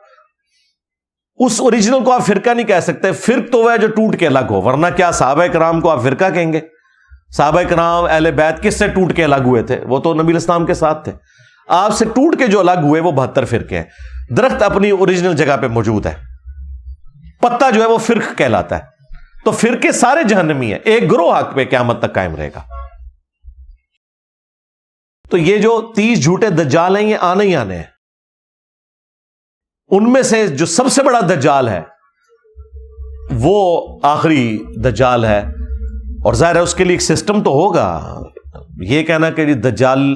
اس اوریجنل کو آپ فرقہ نہیں کہہ سکتے، فرق تو وہ ہے جو ٹوٹ کے الگ ہو، ورنہ کیا صحابہ کرام کو آپ فرقہ کہیں گے؟ صحابہ کرام اہل بیت کس سے ٹوٹ کے الگ ہوئے تھے؟ وہ تو نبی الاسلام کے ساتھ تھے۔ آپ سے ٹوٹ کے جو الگ ہوئے وہ 72 فرقے ہیں۔ درخت اپنی اوریجنل جگہ پہ موجود ہے، پتا جو ہے وہ فرق کہلاتا ہے۔ تو فرقے سارے جہنمی ہیں، ایک گروہ حق پہ قیامت تک قائم رہے گا۔ تو یہ جو 30 جھوٹے دجال ہیں، یہ آنے ہی آنے ہیں۔ ان میں سے جو سب سے بڑا دجال ہے وہ آخری دجال ہے، اور ظاہر ہے اس کے لیے ایک سسٹم تو ہوگا۔ یہ کہنا کہ دجال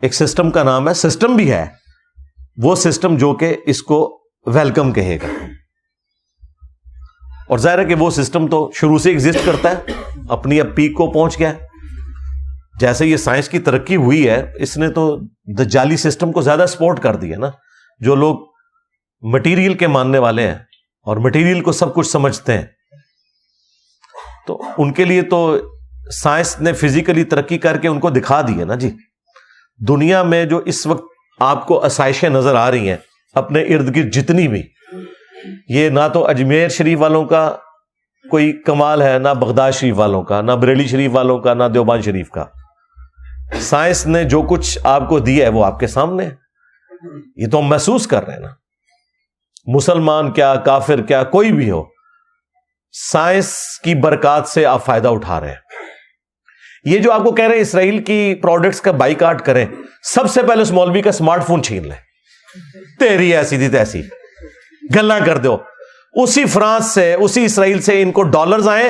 ایک سسٹم کا نام ہے، سسٹم بھی ہے، وہ سسٹم جو کہ اس کو ویلکم کہے گا، اور ظاہر ہے کہ وہ سسٹم تو شروع سے ایگزسٹ کرتا ہے، اپنی اب پیک کو پہنچ گیا ہے۔ جیسے یہ سائنس کی ترقی ہوئی ہے، اس نے تو دجالی سسٹم کو زیادہ سپورٹ کر دیا نا۔ جو لوگ مٹیریل کے ماننے والے ہیں اور مٹیریل کو سب کچھ سمجھتے ہیں، تو ان کے لیے تو سائنس نے فزیکلی ترقی کر کے ان کو دکھا دی ہے نا جی۔ دنیا میں جو اس وقت آپ کو آسائشیں نظر آ رہی ہیں اپنے ارد گرد جتنی بھی، یہ نہ تو اجمیر شریف والوں کا کوئی کمال ہے، نہ بغداد شریف والوں کا، نہ بریلی شریف والوں کا، نہ دیوبند شریف کا۔ سائنس نے جو کچھ آپ کو دیا ہے وہ آپ کے سامنے ہے، یہ تو ہم محسوس کر رہے ہیں نا۔ مسلمان کیا، کافر کیا، کوئی بھی ہو، سائنس کی برکات سے آپ فائدہ اٹھا رہے ہیں۔ یہ جو آپ کو کہہ رہے ہیں اسرائیل کی پروڈکٹس کا بائیکاٹ کریں، سب سے پہلے اس مولوی کا سمارٹ فون چھین لیں، تیری ایسی تھی تیسی گلاں کر دو۔ اسی فرانس سے، اسی اسرائیل سے ان کو ڈالرز آئیں،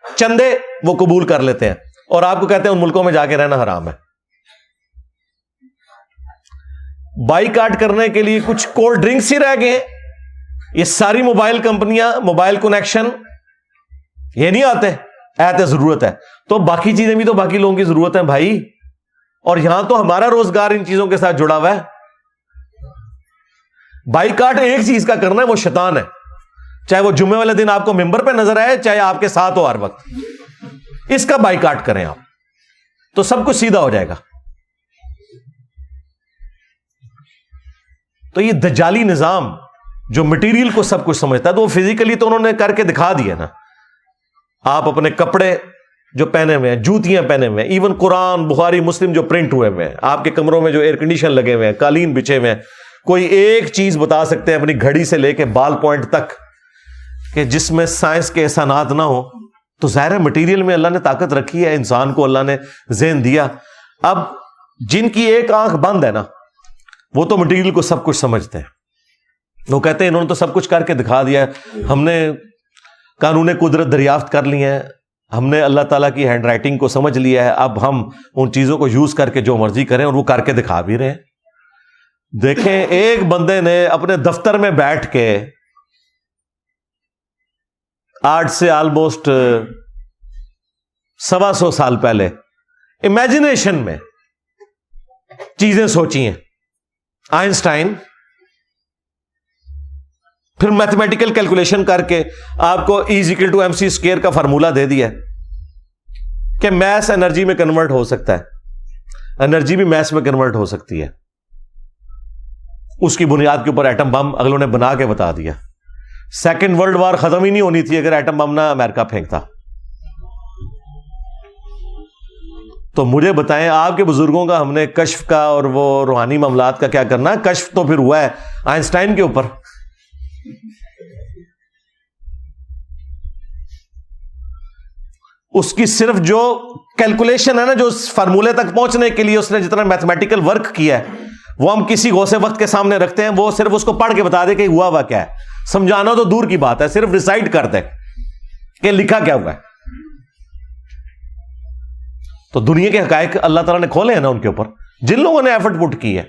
چندے وہ قبول کر لیتے ہیں، اور آپ کو کہتے ہیں ان ملکوں میں جا کے رہنا حرام ہے۔ بائیکاٹ کرنے کے لیے کچھ کولڈ ڈرنکس ہی رہ گئے، یہ ساری موبائل کمپنیاں، موبائل کنیکشن یہ نہیں آتے، ایت ضرورت ہے تو باقی چیزیں بھی تو باقی لوگوں کی ضرورت ہے بھائی، اور یہاں تو ہمارا روزگار ان چیزوں کے ساتھ جڑا ہوا ہے۔ بائیکاٹ ایک چیز کا کرنا ہے، وہ شیطان ہے، چاہے وہ جمعے والے دن آپ کو ممبر پہ نظر آئے، چاہے آپ کے ساتھ ہو ہر وقت، اس کا بائیکاٹ کریں آپ، تو سب کچھ سیدھا ہو جائے گا۔ تو یہ دجالی نظام جو مٹیریل کو سب کچھ سمجھتا ہے، تو وہ فزیکلی تو انہوں نے کر کے دکھا دیا نا۔ آپ اپنے کپڑے جو پہنے ہوئے ہیں، جوتیاں پہنے ہوئے ہیں، ایون قرآن، بخاری، مسلم جو پرنٹ ہوئے ہوئے ہیں، آپ کے کمروں میں جو ایئر کنڈیشن لگے ہوئے ہیں، قالین بچھے ہوئے ہیں، کوئی ایک چیز بتا سکتے ہیں اپنی گھڑی سے لے کے بال پوائنٹ تک کہ جس میں سائنس کے احسانات نہ ہو؟ تو ظاہر ہے مٹیریل میں اللہ نے طاقت رکھی ہے، انسان کو اللہ نے ذہن دیا۔ اب جن کی ایک آنکھ بند ہے نا، وہ تو مٹیریل کو سب کچھ سمجھتے ہیں، وہ کہتے ہیں انہوں نے تو سب کچھ کر کے دکھا دیا، ہم نے قانون قدرت دریافت کر لی ہے، ہم نے اللہ تعالیٰ کی ہینڈ رائٹنگ کو سمجھ لیا ہے، اب ہم ان چیزوں کو یوز کر کے جو مرضی کریں، اور وہ کر کے دکھا بھی رہے ہیں۔ دیکھیں ایک بندے نے اپنے دفتر میں بیٹھ کے آج سے آلموسٹ 125 سال پہلے امیجنیشن میں چیزیں سوچی ہیں، آئنسٹائن، پھر میتھمیٹیکل کیلکولیشن کر کے آپ کو E=mc² کا فارمولا دے دیا کہ میس انرجی میں کنورٹ ہو سکتا ہے، انرجی بھی میس میں کنورٹ ہو سکتی ہے۔ اس کی بنیاد کے اوپر ایٹم بم اگلوں نے بنا کے بتا دیا۔ سیکنڈ ورلڈ وار ختم ہی نہیں ہونی تھی اگر ایٹم بم نہ امریکہ پھینکتا۔ تو مجھے بتائیں آپ کے بزرگوں کا ہم نے کشف کا اور وہ روحانی معاملات کا کیا کرنا؟ کشف تو پھر ہوا ہے آئنسٹائن کے اوپر۔ اس کی صرف جو کیلکولیشن ہے نا، جو فارمولے تک پہنچنے کے لیے اس نے جتنا میتھمیٹیکل ورک کیا ہے، وہ ہم کسی غوث وقت کے سامنے رکھتے ہیں، وہ صرف اس کو پڑھ کے بتا دے کہ ہوا کیا ہے۔ سمجھانا تو دور کی بات ہے، صرف ریسائٹ کر دے کہ لکھا کیا ہوا ہے۔ تو دنیا کے حقائق اللہ تعالیٰ نے کھولے ہیں نا ان کے اوپر، جن لوگوں نے ایفرٹ پٹ کی ہے.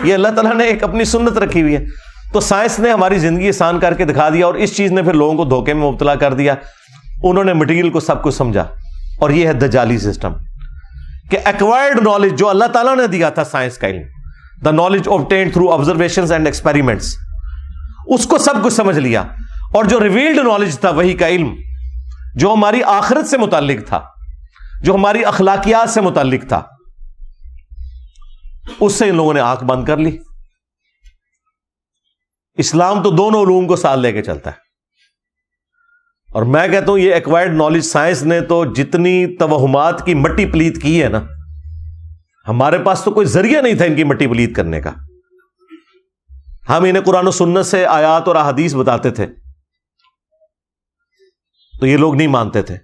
یہ اللہ تعالیٰ نے ایک اپنی سنت رکھی ہوئی ہے. تو سائنس نے ہماری زندگی آسان کر کے دکھا دیا، اور اس چیز نے پھر لوگوں کو دھوکے میں مبتلا کر دیا. انہوں نے مٹیریل کو سب کچھ سمجھا، اور یہ ہے دجالی سسٹم کہ ایکوائرڈ نالج جو اللہ تعالیٰ نے دیا تھا، سائنس کا علم، the knowledge obtained through observations and experiments، اس کو سب کچھ سمجھ لیا. اور جو ریویلڈ نالج تھا، وہی کا علم، جو ہماری آخرت سے متعلق تھا، جو ہماری اخلاقیات سے متعلق تھا، اس سے ان لوگوں نے آنکھ بند کر لی. اسلام تو دونوں علوم کو ساتھ لے کے چلتا ہے. اور میں کہتا ہوں یہ ایکوائرڈ نالج سائنس نے تو جتنی توہمات کی مٹی پلیت کی ہے نا، ہمارے پاس تو کوئی ذریعہ نہیں تھا ان کی مٹی پلیت کرنے کا. ہم انہیں قرآن و سنت سے آیات اور احادیث بتاتے تھے تو یہ لوگ نہیں مانتے تھے.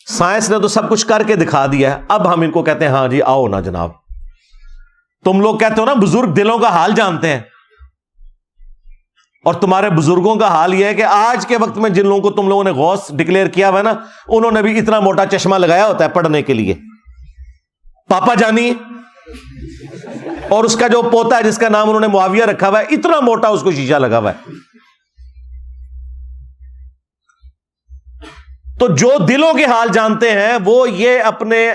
سائنس نے تو سب کچھ کر کے دکھا دیا ہے. اب ہم ان کو کہتے ہیں ہاں جی آؤ نا جناب. تم لوگ کہتے ہو نا بزرگ دلوں کا حال جانتے ہیں، اور تمہارے بزرگوں کا حال یہ ہے کہ آج کے وقت میں جن لوگوں کو تم لوگوں نے غوث ڈکلیئر کیا ہوا ہے نا، انہوں نے بھی اتنا موٹا چشمہ لگایا ہوتا ہے پڑھنے کے لیے. پاپا جانی اور اس کا جو پوتا ہے جس کا نام انہوں نے معاویہ رکھا ہوا ہے، اتنا موٹا اس کو شیشہ لگا ہوا ہے. تو جو دلوں کے حال جانتے ہیں وہ یہ اپنے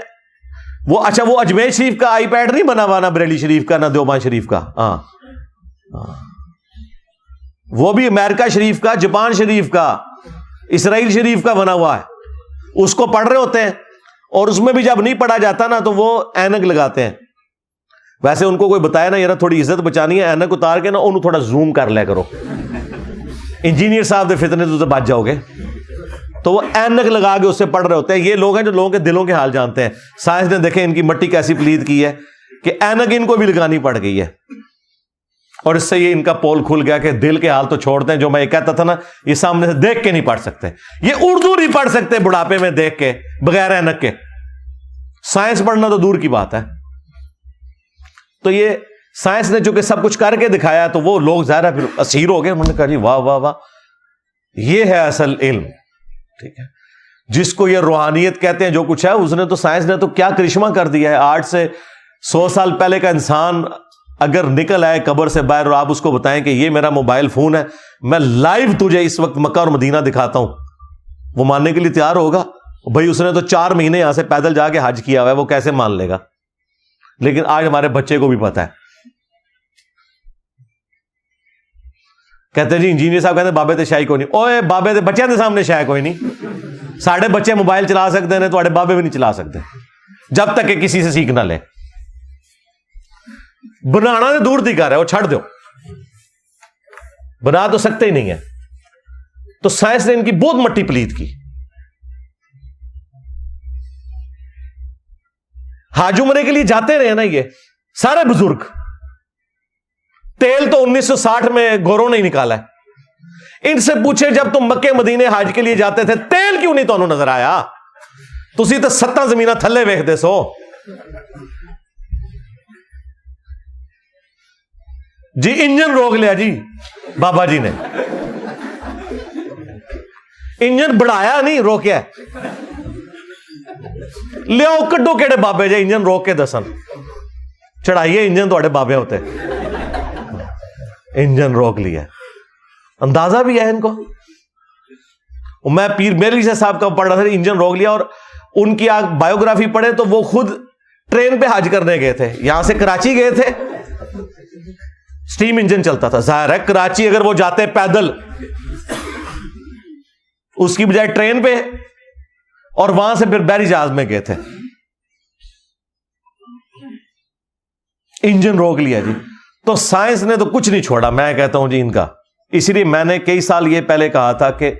وہ اجمیر شریف کا آئی پیڈ نہیں بنا ہوا، نہ بریلی شریف کا، نہ دیوبند شریف کا. ہاں وہ بھی امریکہ شریف کا، جاپان شریف کا، اسرائیل شریف کا بنا ہوا ہے. اس کو پڑھ رہے ہوتے ہیں، اور اس میں بھی جب نہیں پڑھا جاتا نا تو وہ اینک لگاتے ہیں. ویسے ان کو کوئی بتایا نا یار تھوڑی عزت بچانی ہے، اینک اتار کے نا انہوں تھوڑا زوم کر لیا کرو، انجینئر صاحب دے فتنے تو بچ جاؤ گے. تو وہ اینک لگا کے اس سے پڑھ رہے ہوتے ہیں. یہ لوگ ہیں جو لوگوں کے دلوں کے حال جانتے ہیں. سائنس نے دیکھیں ان کی مٹی کیسی پلید کی ہے کہ اینک ان کو بھی لگانی پڑ گئی ہے. اور اس سے یہ ان کا پول کھل گیا کہ دل کے حال تو چھوڑتے ہیں. جو میں یہ کہتا تھا نا یہ سامنے سے دیکھ کے نہیں پڑھ سکتے، یہ اردو نہیں پڑھ سکتے بڑھاپے میں دیکھ کے بغیر اینک کے. سائنس پڑھنا تو دور کی بات ہے. تو یہ سائنس نے چونکہ سب کچھ کر کے دکھایا تو وہ لوگ ظاہر ہے پھر اسیر ہو گئے. انہوں نے کہا جی واہ واہ واہ، یہ ہے اصل علم. ٹھیک ہے، جس کو یہ روحانیت کہتے ہیں جو کچھ ہے، اس نے تو سائنس نے تو کیا کرشمہ کر دیا ہے. آج سے 100 سال پہلے کا انسان اگر نکل آئے قبر سے باہر اور آپ اس کو بتائیں کہ یہ میرا موبائل فون ہے، میں لائیو تجھے اس وقت مکہ اور مدینہ دکھاتا ہوں، وہ ماننے کے لیے تیار ہوگا؟ بھائی اس نے تو 4 مہینے یہاں سے پیدل جا کے حج کیا ہوا ہے، وہ کیسے مان لے گا؟ لیکن آج ہمارے بچے کو بھی پتا ہے. کہتے جی انجینئر صاحب کہتے بابے تے شاہی کوئی نہیں. اوے بابے تے بچے دے سامنے شاہ کوئی نہیں. ساڑھے بچے موبائل چلا سکتے ہیں، تھوڑے بابے بھی نہیں چلا سکتے جب تک کہ کسی سے سیکھ نہ لے. بنانا تو دور دی کر ہے، وہ چھڑ دو، بنا تو سکتے ہی نہیں ہے. تو سائنس نے ان کی بہت مٹی پلید کی. حج عمرے کے لیے جاتے رہے نا یہ سارے بزرگ. تیل تو 1960 میں گوروں نے ہی نکالا ہے. ان سے پوچھے جب تم مکے مدینے حج کے لیے جاتے تھے تیل کیوں نہیں تو نظر آیا؟ تسی تو 7 زمینہ تھلے ویکھدے سو. جی انجن روک لیا جی بابا جی نے، انجن بڑھایا نہیں روکیا. لیا کڈو کہڑے بابے جے انجن روک کے دسن، چڑھائیے انجن تھوڑے بابے ہوتے. انجن روک لیا، اندازہ بھی ہے ان کو. میں پیر میری صاحب کا پڑھ رہا تھا، انجن روک لیا. اور ان کی آپ بایوگرافی پڑھے تو وہ خود ٹرین پہ حج کرنے گئے تھے، یہاں سے کراچی گئے تھے، سٹیم انجن چلتا تھا. ظاہر ہے کراچی اگر وہ جاتے پیدل اس کی بجائے ٹرین پہ، اور وہاں سے پھر بحری جہاز میں گئے تھے. انجن روک لیا جی. تو سائنس نے تو کچھ نہیں چھوڑا میں کہتا ہوں جی ان کا. اسی لیے میں نے کئی سال یہ پہلے کہا تھا کہ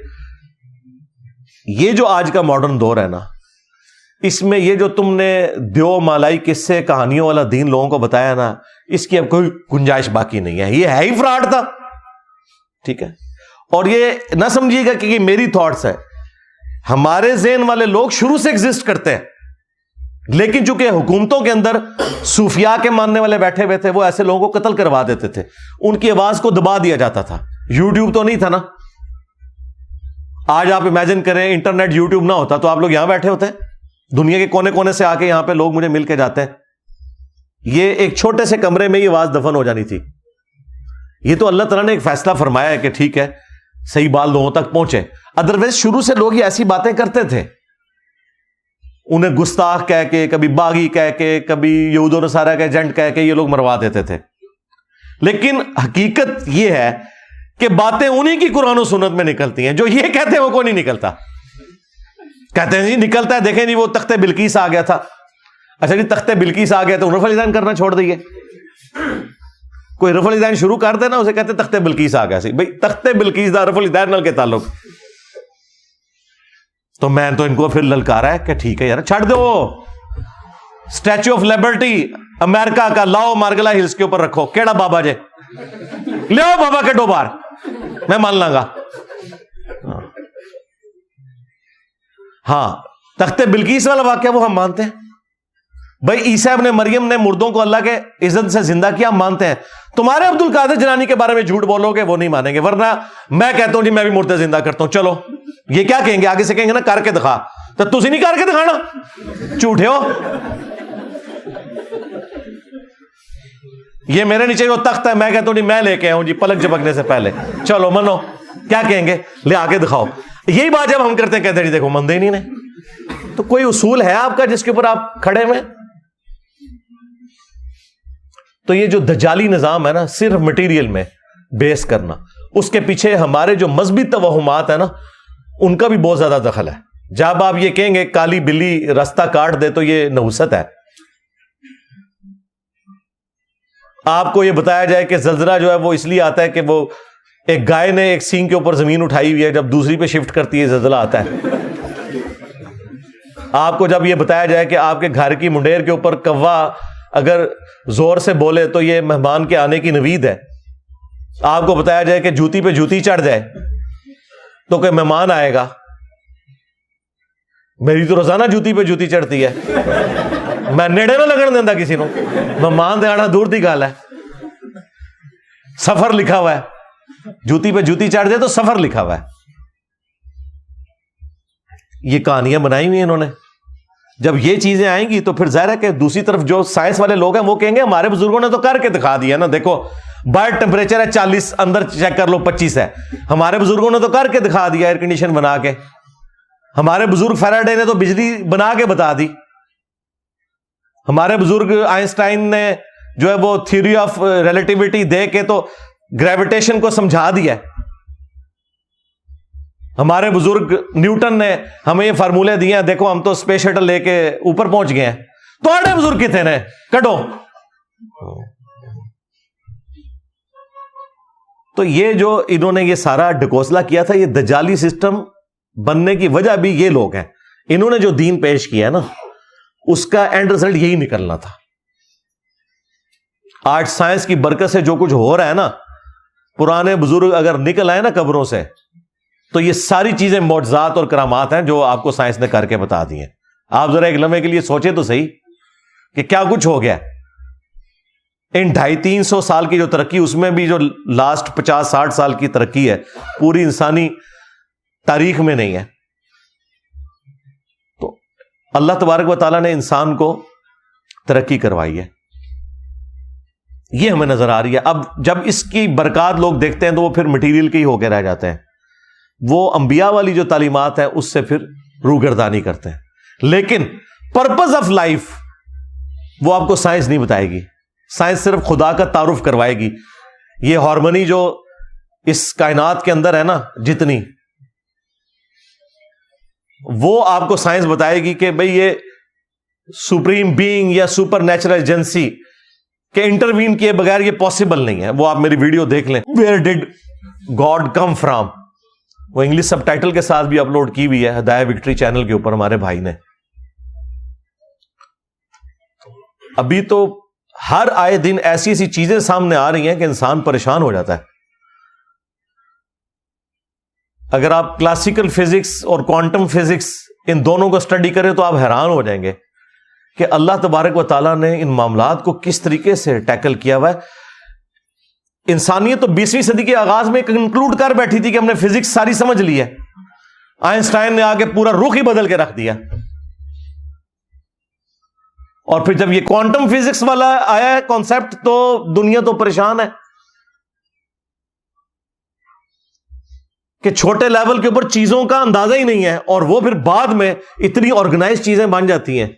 یہ جو آج کا ماڈرن دور ہے نا، اس میں یہ جو تم نے دیو مالائی قصے کہانیوں والا دین لوگوں کو بتایا نا، اس کی اب کوئی گنجائش باقی نہیں ہے. یہ ہے ہی فراڈ تھا. ٹھیک ہے، اور یہ نہ سمجھیے گا کہ یہ میری تھاٹس ہے. ہمارے ذہن والے لوگ شروع سے ایگزسٹ کرتے ہیں، لیکن چونکہ حکومتوں کے اندر صوفیاء کے ماننے والے بیٹھے ہوئے تھے، وہ ایسے لوگوں کو قتل کروا دیتے تھے، ان کی آواز کو دبا دیا جاتا تھا. یوٹیوب تو نہیں تھا نا. آج آپ امیجن کریں انٹرنیٹ یوٹیوب نہ ہوتا تو آپ لوگ یہاں بیٹھے ہوتے ہیں، دنیا کے کونے کونے سے آ کے یہاں پہ لوگ مجھے مل کے جاتے ہیں. یہ ایک چھوٹے سے کمرے میں یہ آواز دفن ہو جانی تھی. یہ تو اللہ تعالیٰ نے ایک فیصلہ فرمایا ہے کہ ٹھیک ہے صحیح بات لوگوں تک پہنچے. ادروائز شروع سے لوگ یہ ایسی باتیں کرتے تھے, انہیں گستاخ کہہ کے, کبھی باغی کہہ کے, کبھی یہود و نصارہ کے ایجنٹ کہہ کے یہ لوگ مروا دیتے تھے. لیکن حقیقت یہ ہے کہ باتیں انہی کی قرآن و سنت میں نکلتی ہیں. جو یہ کہتے ہیں وہ کوئی نہیں نکلتا. کہتے ہیں جی نکلتا ہے, دیکھیں جی وہ تخت بلقیس آ گیا تھا. اچھا جی تخت بلقیس آ گیا تو رفع الیدین کرنا چھوڑ دیے. کوئی رفع الیدین شروع کر دینا اسے کہتے تخت بلقیس آ گیا سی. بھائی تخت بلقیس دا رفع الیدین نال کے تعلق. تو میں تو ان کو پھر للکارا ہے کہ ٹھیک ہے یار چھڑ دو, اسٹیچو آف لبرٹی امریکہ کا لاؤ مارگلا ہلز کے اوپر رکھو. کیڑا بابا جے لے آؤ بابا کے 2 بار, میں مان لاں گا. ہاں تخت بلقیس والا واقعہ وہ ہم مانتے ہیں. بھائی عیسیٰ ابن مریم نے مردوں کو اللہ کے عزت سے زندہ کیا, ہم مانتے ہیں. تمہارے عبد القادر جیلانی کے بارے میں جھوٹ بولو گے وہ نہیں مانیں گے. ورنہ میں کہتا ہوں جی میں بھی مردے زندہ کرتا ہوں, چلو یہ کیا کہیں گے آگے سے کہیں گے نا کر کے دکھا. تو تسی نہیں کر کے دکھانا, جھوٹے ہو. یہ میرے نیچے جو تخت ہے میں کہتا ہوں جی میں لے کے آیا ہوں جی پلک جھپکنے سے پہلے, چلو منو. کیا کہیں گے لے آ کے دکھاؤ. یہی بات جب ہم کرتے ہیں کہتے ہیں جی دیکھو مندے ہی نہیں نے. تو کوئی اصول ہے آپ کا جس کے اوپر آپ کھڑے ہوئے. تو یہ جو دجالی نظام ہے نا صرف مٹیریل میں بیس کرنا, اس کے پیچھے ہمارے جو مذہبی توہمات ہیں نا ان کا بھی بہت زیادہ دخل ہے. جب آپ یہ کہیں گے کالی بلی راستہ کاٹ دے تو یہ نحوست ہے. آپ کو یہ بتایا جائے کہ زلزلہ جو ہے وہ اس لیے آتا ہے کہ وہ ایک گائے نے ایک سینگ کے اوپر زمین اٹھائی ہوئی ہے, جب دوسری پہ شفٹ کرتی ہے زلزلہ آتا ہے. آپ کو جب یہ بتایا جائے کہ آپ کے گھر کی منڈیر کے اوپر کوا اگر زور سے بولے تو یہ مہمان کے آنے کی نوید ہے. آپ کو بتایا جائے کہ جوتی پہ جوتی چڑھ جائے تو کہ مہمان آئے گا. میری تو روزانہ جوتی پہ جوتی چڑھتی ہے, میں نیڑے نہ لگن دینا کسی کو. مہمان دے آنا دور دی گل ہے. سفر لکھا ہوا ہے, جوتی پہ جوتی چڑھ جائے تو سفر لکھا ہوا ہے. یہ کہانیاں بنائی ہوئی ہیں انہوں نے. جب یہ چیزیں آئیں گی تو پھر ظاہر ہے کہ دوسری طرف جو سائنس والے لوگ ہیں وہ کہیں گے ہمارے بزرگوں نے تو کر کے دکھا دیا نا, دیکھو باہر ٹیمپریچر ہے 40, اندر چیک کر لو 25 ہے. ہمارے بزرگوں نے تو کر کے دکھا دیا ایئر کنڈیشن بنا کے. ہمارے بزرگ فیراڈے نے تو بجلی بنا کے بتا دی. ہمارے بزرگ آئنسٹائن نے جو ہے وہ تھیوری آف ریلیٹیوٹی دے کے تو گریویٹیشن کو سمجھا دیا. ہمارے بزرگ نیوٹن نے ہمیں یہ فارمولے دیے ہیں, دیکھو ہم تو اسپیس شٹل لے کے اوپر پہنچ گئے ہیں. تو آڑے بزرگ کتنے نے کٹو. تو یہ جو انہوں نے یہ سارا ڈکوسلا کیا تھا, یہ دجالی سسٹم بننے کی وجہ بھی یہ لوگ ہیں. انہوں نے جو دین پیش کیا ہے نا اس کا اینڈ رزلٹ یہی نکلنا تھا. آج سائنس کی برکت سے جو کچھ ہو رہا ہے نا, پرانے بزرگ اگر نکل آئے نا قبروں سے تو یہ ساری چیزیں معجزات اور کرامات ہیں جو آپ کو سائنس نے کر کے بتا دی ہیں. آپ ذرا ایک لمحے کے لیے سوچیں تو صحیح کہ کیا کچھ ہو گیا. ان 250-300 سال کی جو ترقی, اس میں بھی جو لاسٹ 50-60 سال کی ترقی ہے پوری انسانی تاریخ میں نہیں ہے. تو اللہ تبارک و تعالیٰ نے انسان کو ترقی کروائی ہے, یہ ہمیں نظر آ رہی ہے. اب جب اس کی برکات لوگ دیکھتے ہیں تو وہ پھر مٹیریل کے ہی ہو کے رہ جاتے ہیں. وہ انبیاء والی جو تعلیمات ہیں اس سے پھر روگردانی کرتے ہیں. لیکن پرپز آف لائف وہ آپ کو سائنس نہیں بتائے گی. سائنس صرف خدا کا تعارف کروائے گی. یہ ہارمونی جو اس کائنات کے اندر ہے نا جتنی, وہ آپ کو سائنس بتائے گی کہ بھئی یہ سپریم بینگ یا سپر نیچرل ایجنسی کے انٹروین کیے بغیر یہ پاسبل نہیں ہے. وہ آپ میری ویڈیو دیکھ لیں, ویئر ڈڈ گاڈ کم فرام, وہ انگلش سب ٹائٹل کے ساتھ بھی اپلوڈ کی ہوئی ہے ہدایہ وکٹری چینل کے اوپر ہمارے بھائی نے. ابھی تو ہر آئے دن ایسی ایسی چیزیں سامنے آ رہی ہیں کہ انسان پریشان ہو جاتا ہے. اگر آپ کلاسیکل فزکس اور کوانٹم فزکس ان دونوں کو اسٹڈی کریں تو آپ حیران ہو جائیں گے کہ اللہ تبارک و تعالیٰ نے ان معاملات کو کس طریقے سے ٹیکل کیا ہوا ہے. انسانیت تو 20ویں صدی کے آغاز میں کنکلوڈ کر بیٹھی تھی کہ ہم نے فزکس ساری سمجھ لی ہے. آئنسٹائن نے آگے پورا رخ ہی بدل کے رکھ دیا. اور پھر جب یہ کوانٹم فزکس والا آیا ہے کانسیپٹ تو دنیا تو پریشان ہے کہ چھوٹے لیول کے اوپر چیزوں کا اندازہ ہی نہیں ہے، اور وہ پھر بعد میں اتنی آرگنائز چیزیں بن جاتی ہیں.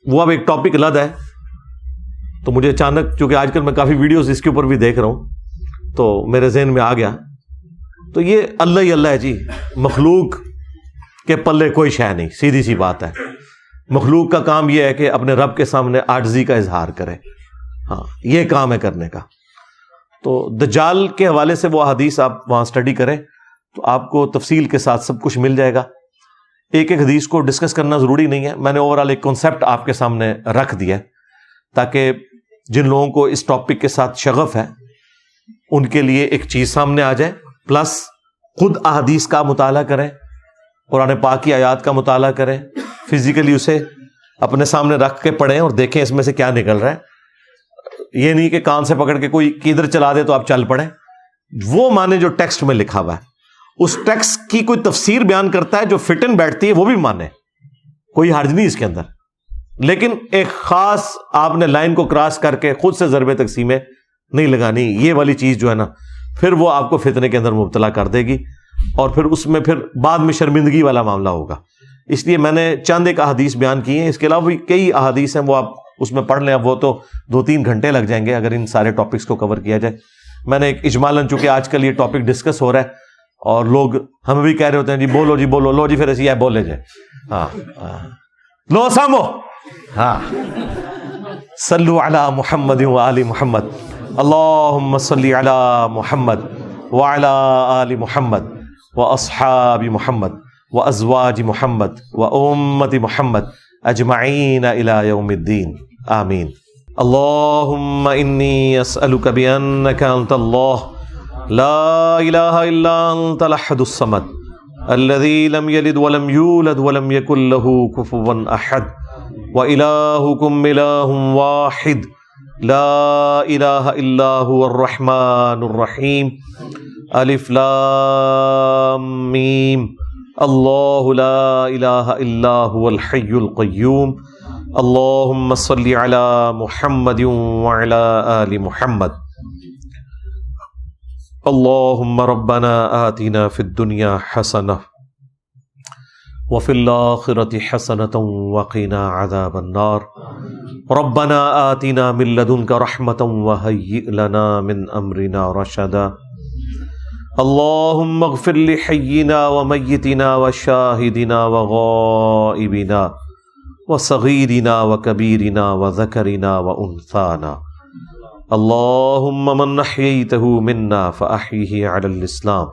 وہ اب ایک ٹاپک الگ ہے. تو مجھے اچانک، چونکہ آج کل میں کافی ویڈیوز اس کے اوپر بھی دیکھ رہا ہوں، تو میرے ذہن میں آ گیا. تو یہ اللہ ہی اللہ ہے جی، مخلوق کے پلے کوئی شے نہیں، سیدھی سی بات ہے. مخلوق کا کام یہ ہے کہ اپنے رب کے سامنے عاجزی کا اظہار کرے. ہاں، یہ کام ہے کرنے کا. تو دجال کے حوالے سے وہ حدیث آپ وہاں سٹڈی کریں تو آپ کو تفصیل کے ساتھ سب کچھ مل جائے گا. ایک ایک حدیث کو ڈسکس کرنا ضروری نہیں ہے، میں نے اوورال ایک کانسیپٹ آپ کے سامنے رکھ دیا ہے تاکہ جن لوگوں کو اس ٹاپک کے ساتھ شغف ہے ان کے لیے ایک چیز سامنے آ جائے. پلس خود احادیث کا مطالعہ کریں، قرآن پاک کی آیات کا مطالعہ کریں، فزیکلی اسے اپنے سامنے رکھ کے پڑھیں اور دیکھیں اس میں سے کیا نکل رہا ہے. یہ نہیں کہ کان سے پکڑ کے کوئی کدھر چلا دے تو آپ چل پڑیں. وہ مانے جو ٹیکسٹ میں لکھا ہوا ہے، اس ٹیکسٹ کی کوئی تفسیر بیان کرتا ہے جو فٹ ان بیٹھتی ہے وہ بھی مانے، کوئی حرج نہیں اس کے اندر. لیکن ایک خاص آپ نے لائن کو کراس کر کے خود سے ضرب تقسیمیں نہیں لگانی. یہ والی چیز جو ہے نا پھر وہ آپ کو فتنے کے اندر مبتلا کر دے گی اور پھر اس میں پھر بعد میں شرمندگی والا معاملہ ہوگا. اس لیے میں نے چند ایک احادیث بیان کی ہیں، اس کے علاوہ بھی کئی احادیث ہیں، وہ آپ اس میں پڑھ لیں. اب وہ تو 2-3 گھنٹے لگ جائیں گے اگر ان سارے ٹاپکس کو کور کیا جائے. میں نے ایک اجمالاً، چونکہ آج کل یہ ٹاپک ڈسکس ہو رہا ہے اور لوگ ہمیں بھی کہہ رہے ہوتے ہیں جی بولو جی بولو، لو جی پھر ایسی ہے بولے جائے. ہاں لو سامو. ہاں صلو علی محمد و آل محمد، اللہم صلی علی محمد وعلی آل محمد واصحاب محمد وازواج محمد وامت محمد اجمعین الی یوم الدین، آمین. اللہم انی اسألک بانک انت اللہ لا الہ الا انت الاحد الصمد الذی لم یلد ولم یولد ولم یکن له کفوا احد وإلہکم الہ واحد لا الہ الا هو الرحمن الرحیم. الف لام میم. اللہ لا الہ الا هو الحی القیوم. اللہم صلی علی محمد وعلی آل محمد. اللہم ربنا آتنا فی الدنیا حسنہ وفی الآخرة حسنة وقنا عذاب النار. ربنا آتنا من لدنک رحمة وهیئ لنا من امرنا رشدا. اللہم اغفر لحینا ومیتنا وشاہدنا وغائبنا وصغیرنا وکبیرنا وذکرنا وانثانا. اللہم من احییتہ منا فاحیہ علی الاسلام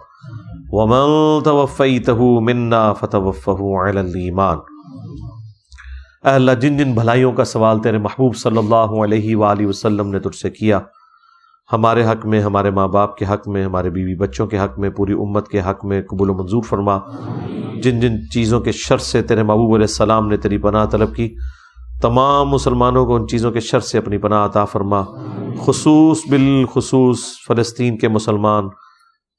ومن توفیتہ منا فتوفہ علی الایمان. اے اللہ، جن جن بھلائیوں کا سوال تیرے محبوب صلی اللہ علیہ وآلہ وسلم نے تجھ سے کیا، ہمارے حق میں، ہمارے ماں باپ کے حق میں، ہمارے بیوی بچوں کے حق میں، پوری امت کے حق میں قبول و منظور فرما. جن جن چیزوں کے شر سے تیرے محبوب علیہ السلام نے تیری پناہ طلب کی، تمام مسلمانوں کو ان چیزوں کے شر سے اپنی پناہ عطا فرما. بالخصوص فلسطین کے مسلمان،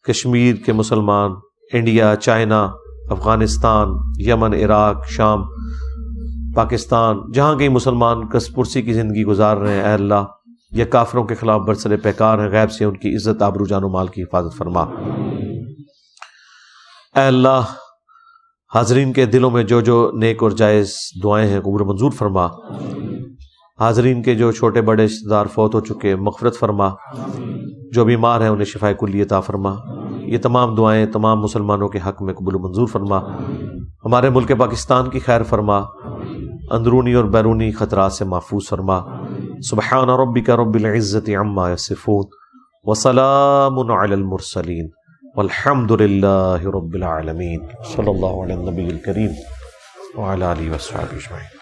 کشمیر کے مسلمان، انڈیا، چائنا، افغانستان، یمن، عراق، شام، پاکستان، جہاں کئی مسلمان کس پرسی کی زندگی گزار رہے ہیں، اے اللہ یہ کافروں کے خلاف برسر پیکار ہیں، غیب سے ان کی عزت، آبرو، جان و مال کی حفاظت فرما. اے اللہ، حاضرین کے دلوں میں جو جو نیک اور جائز دعائیں ہیں قبول منظور فرما. حاضرین کے جو چھوٹے بڑے رشتہ دار فوت ہو چکے مغفرت فرما، جو بیمار ہیں انہیں شفائے کلی عطا فرما. یہ تمام دعائیں تمام مسلمانوں کے حق میں قبول منظور فرما. ہمارے ملک پاکستان کی خیر فرما، اندرونی اور بیرونی خطرات سے محفوظ فرما. سبحان ربک رب العزت عما یصفون وسلام علی المرسلین والحمد للہ رب العالمین. صلی اللہ علی النبی الکریم وعلی آلہ وصحبہ اجمعین.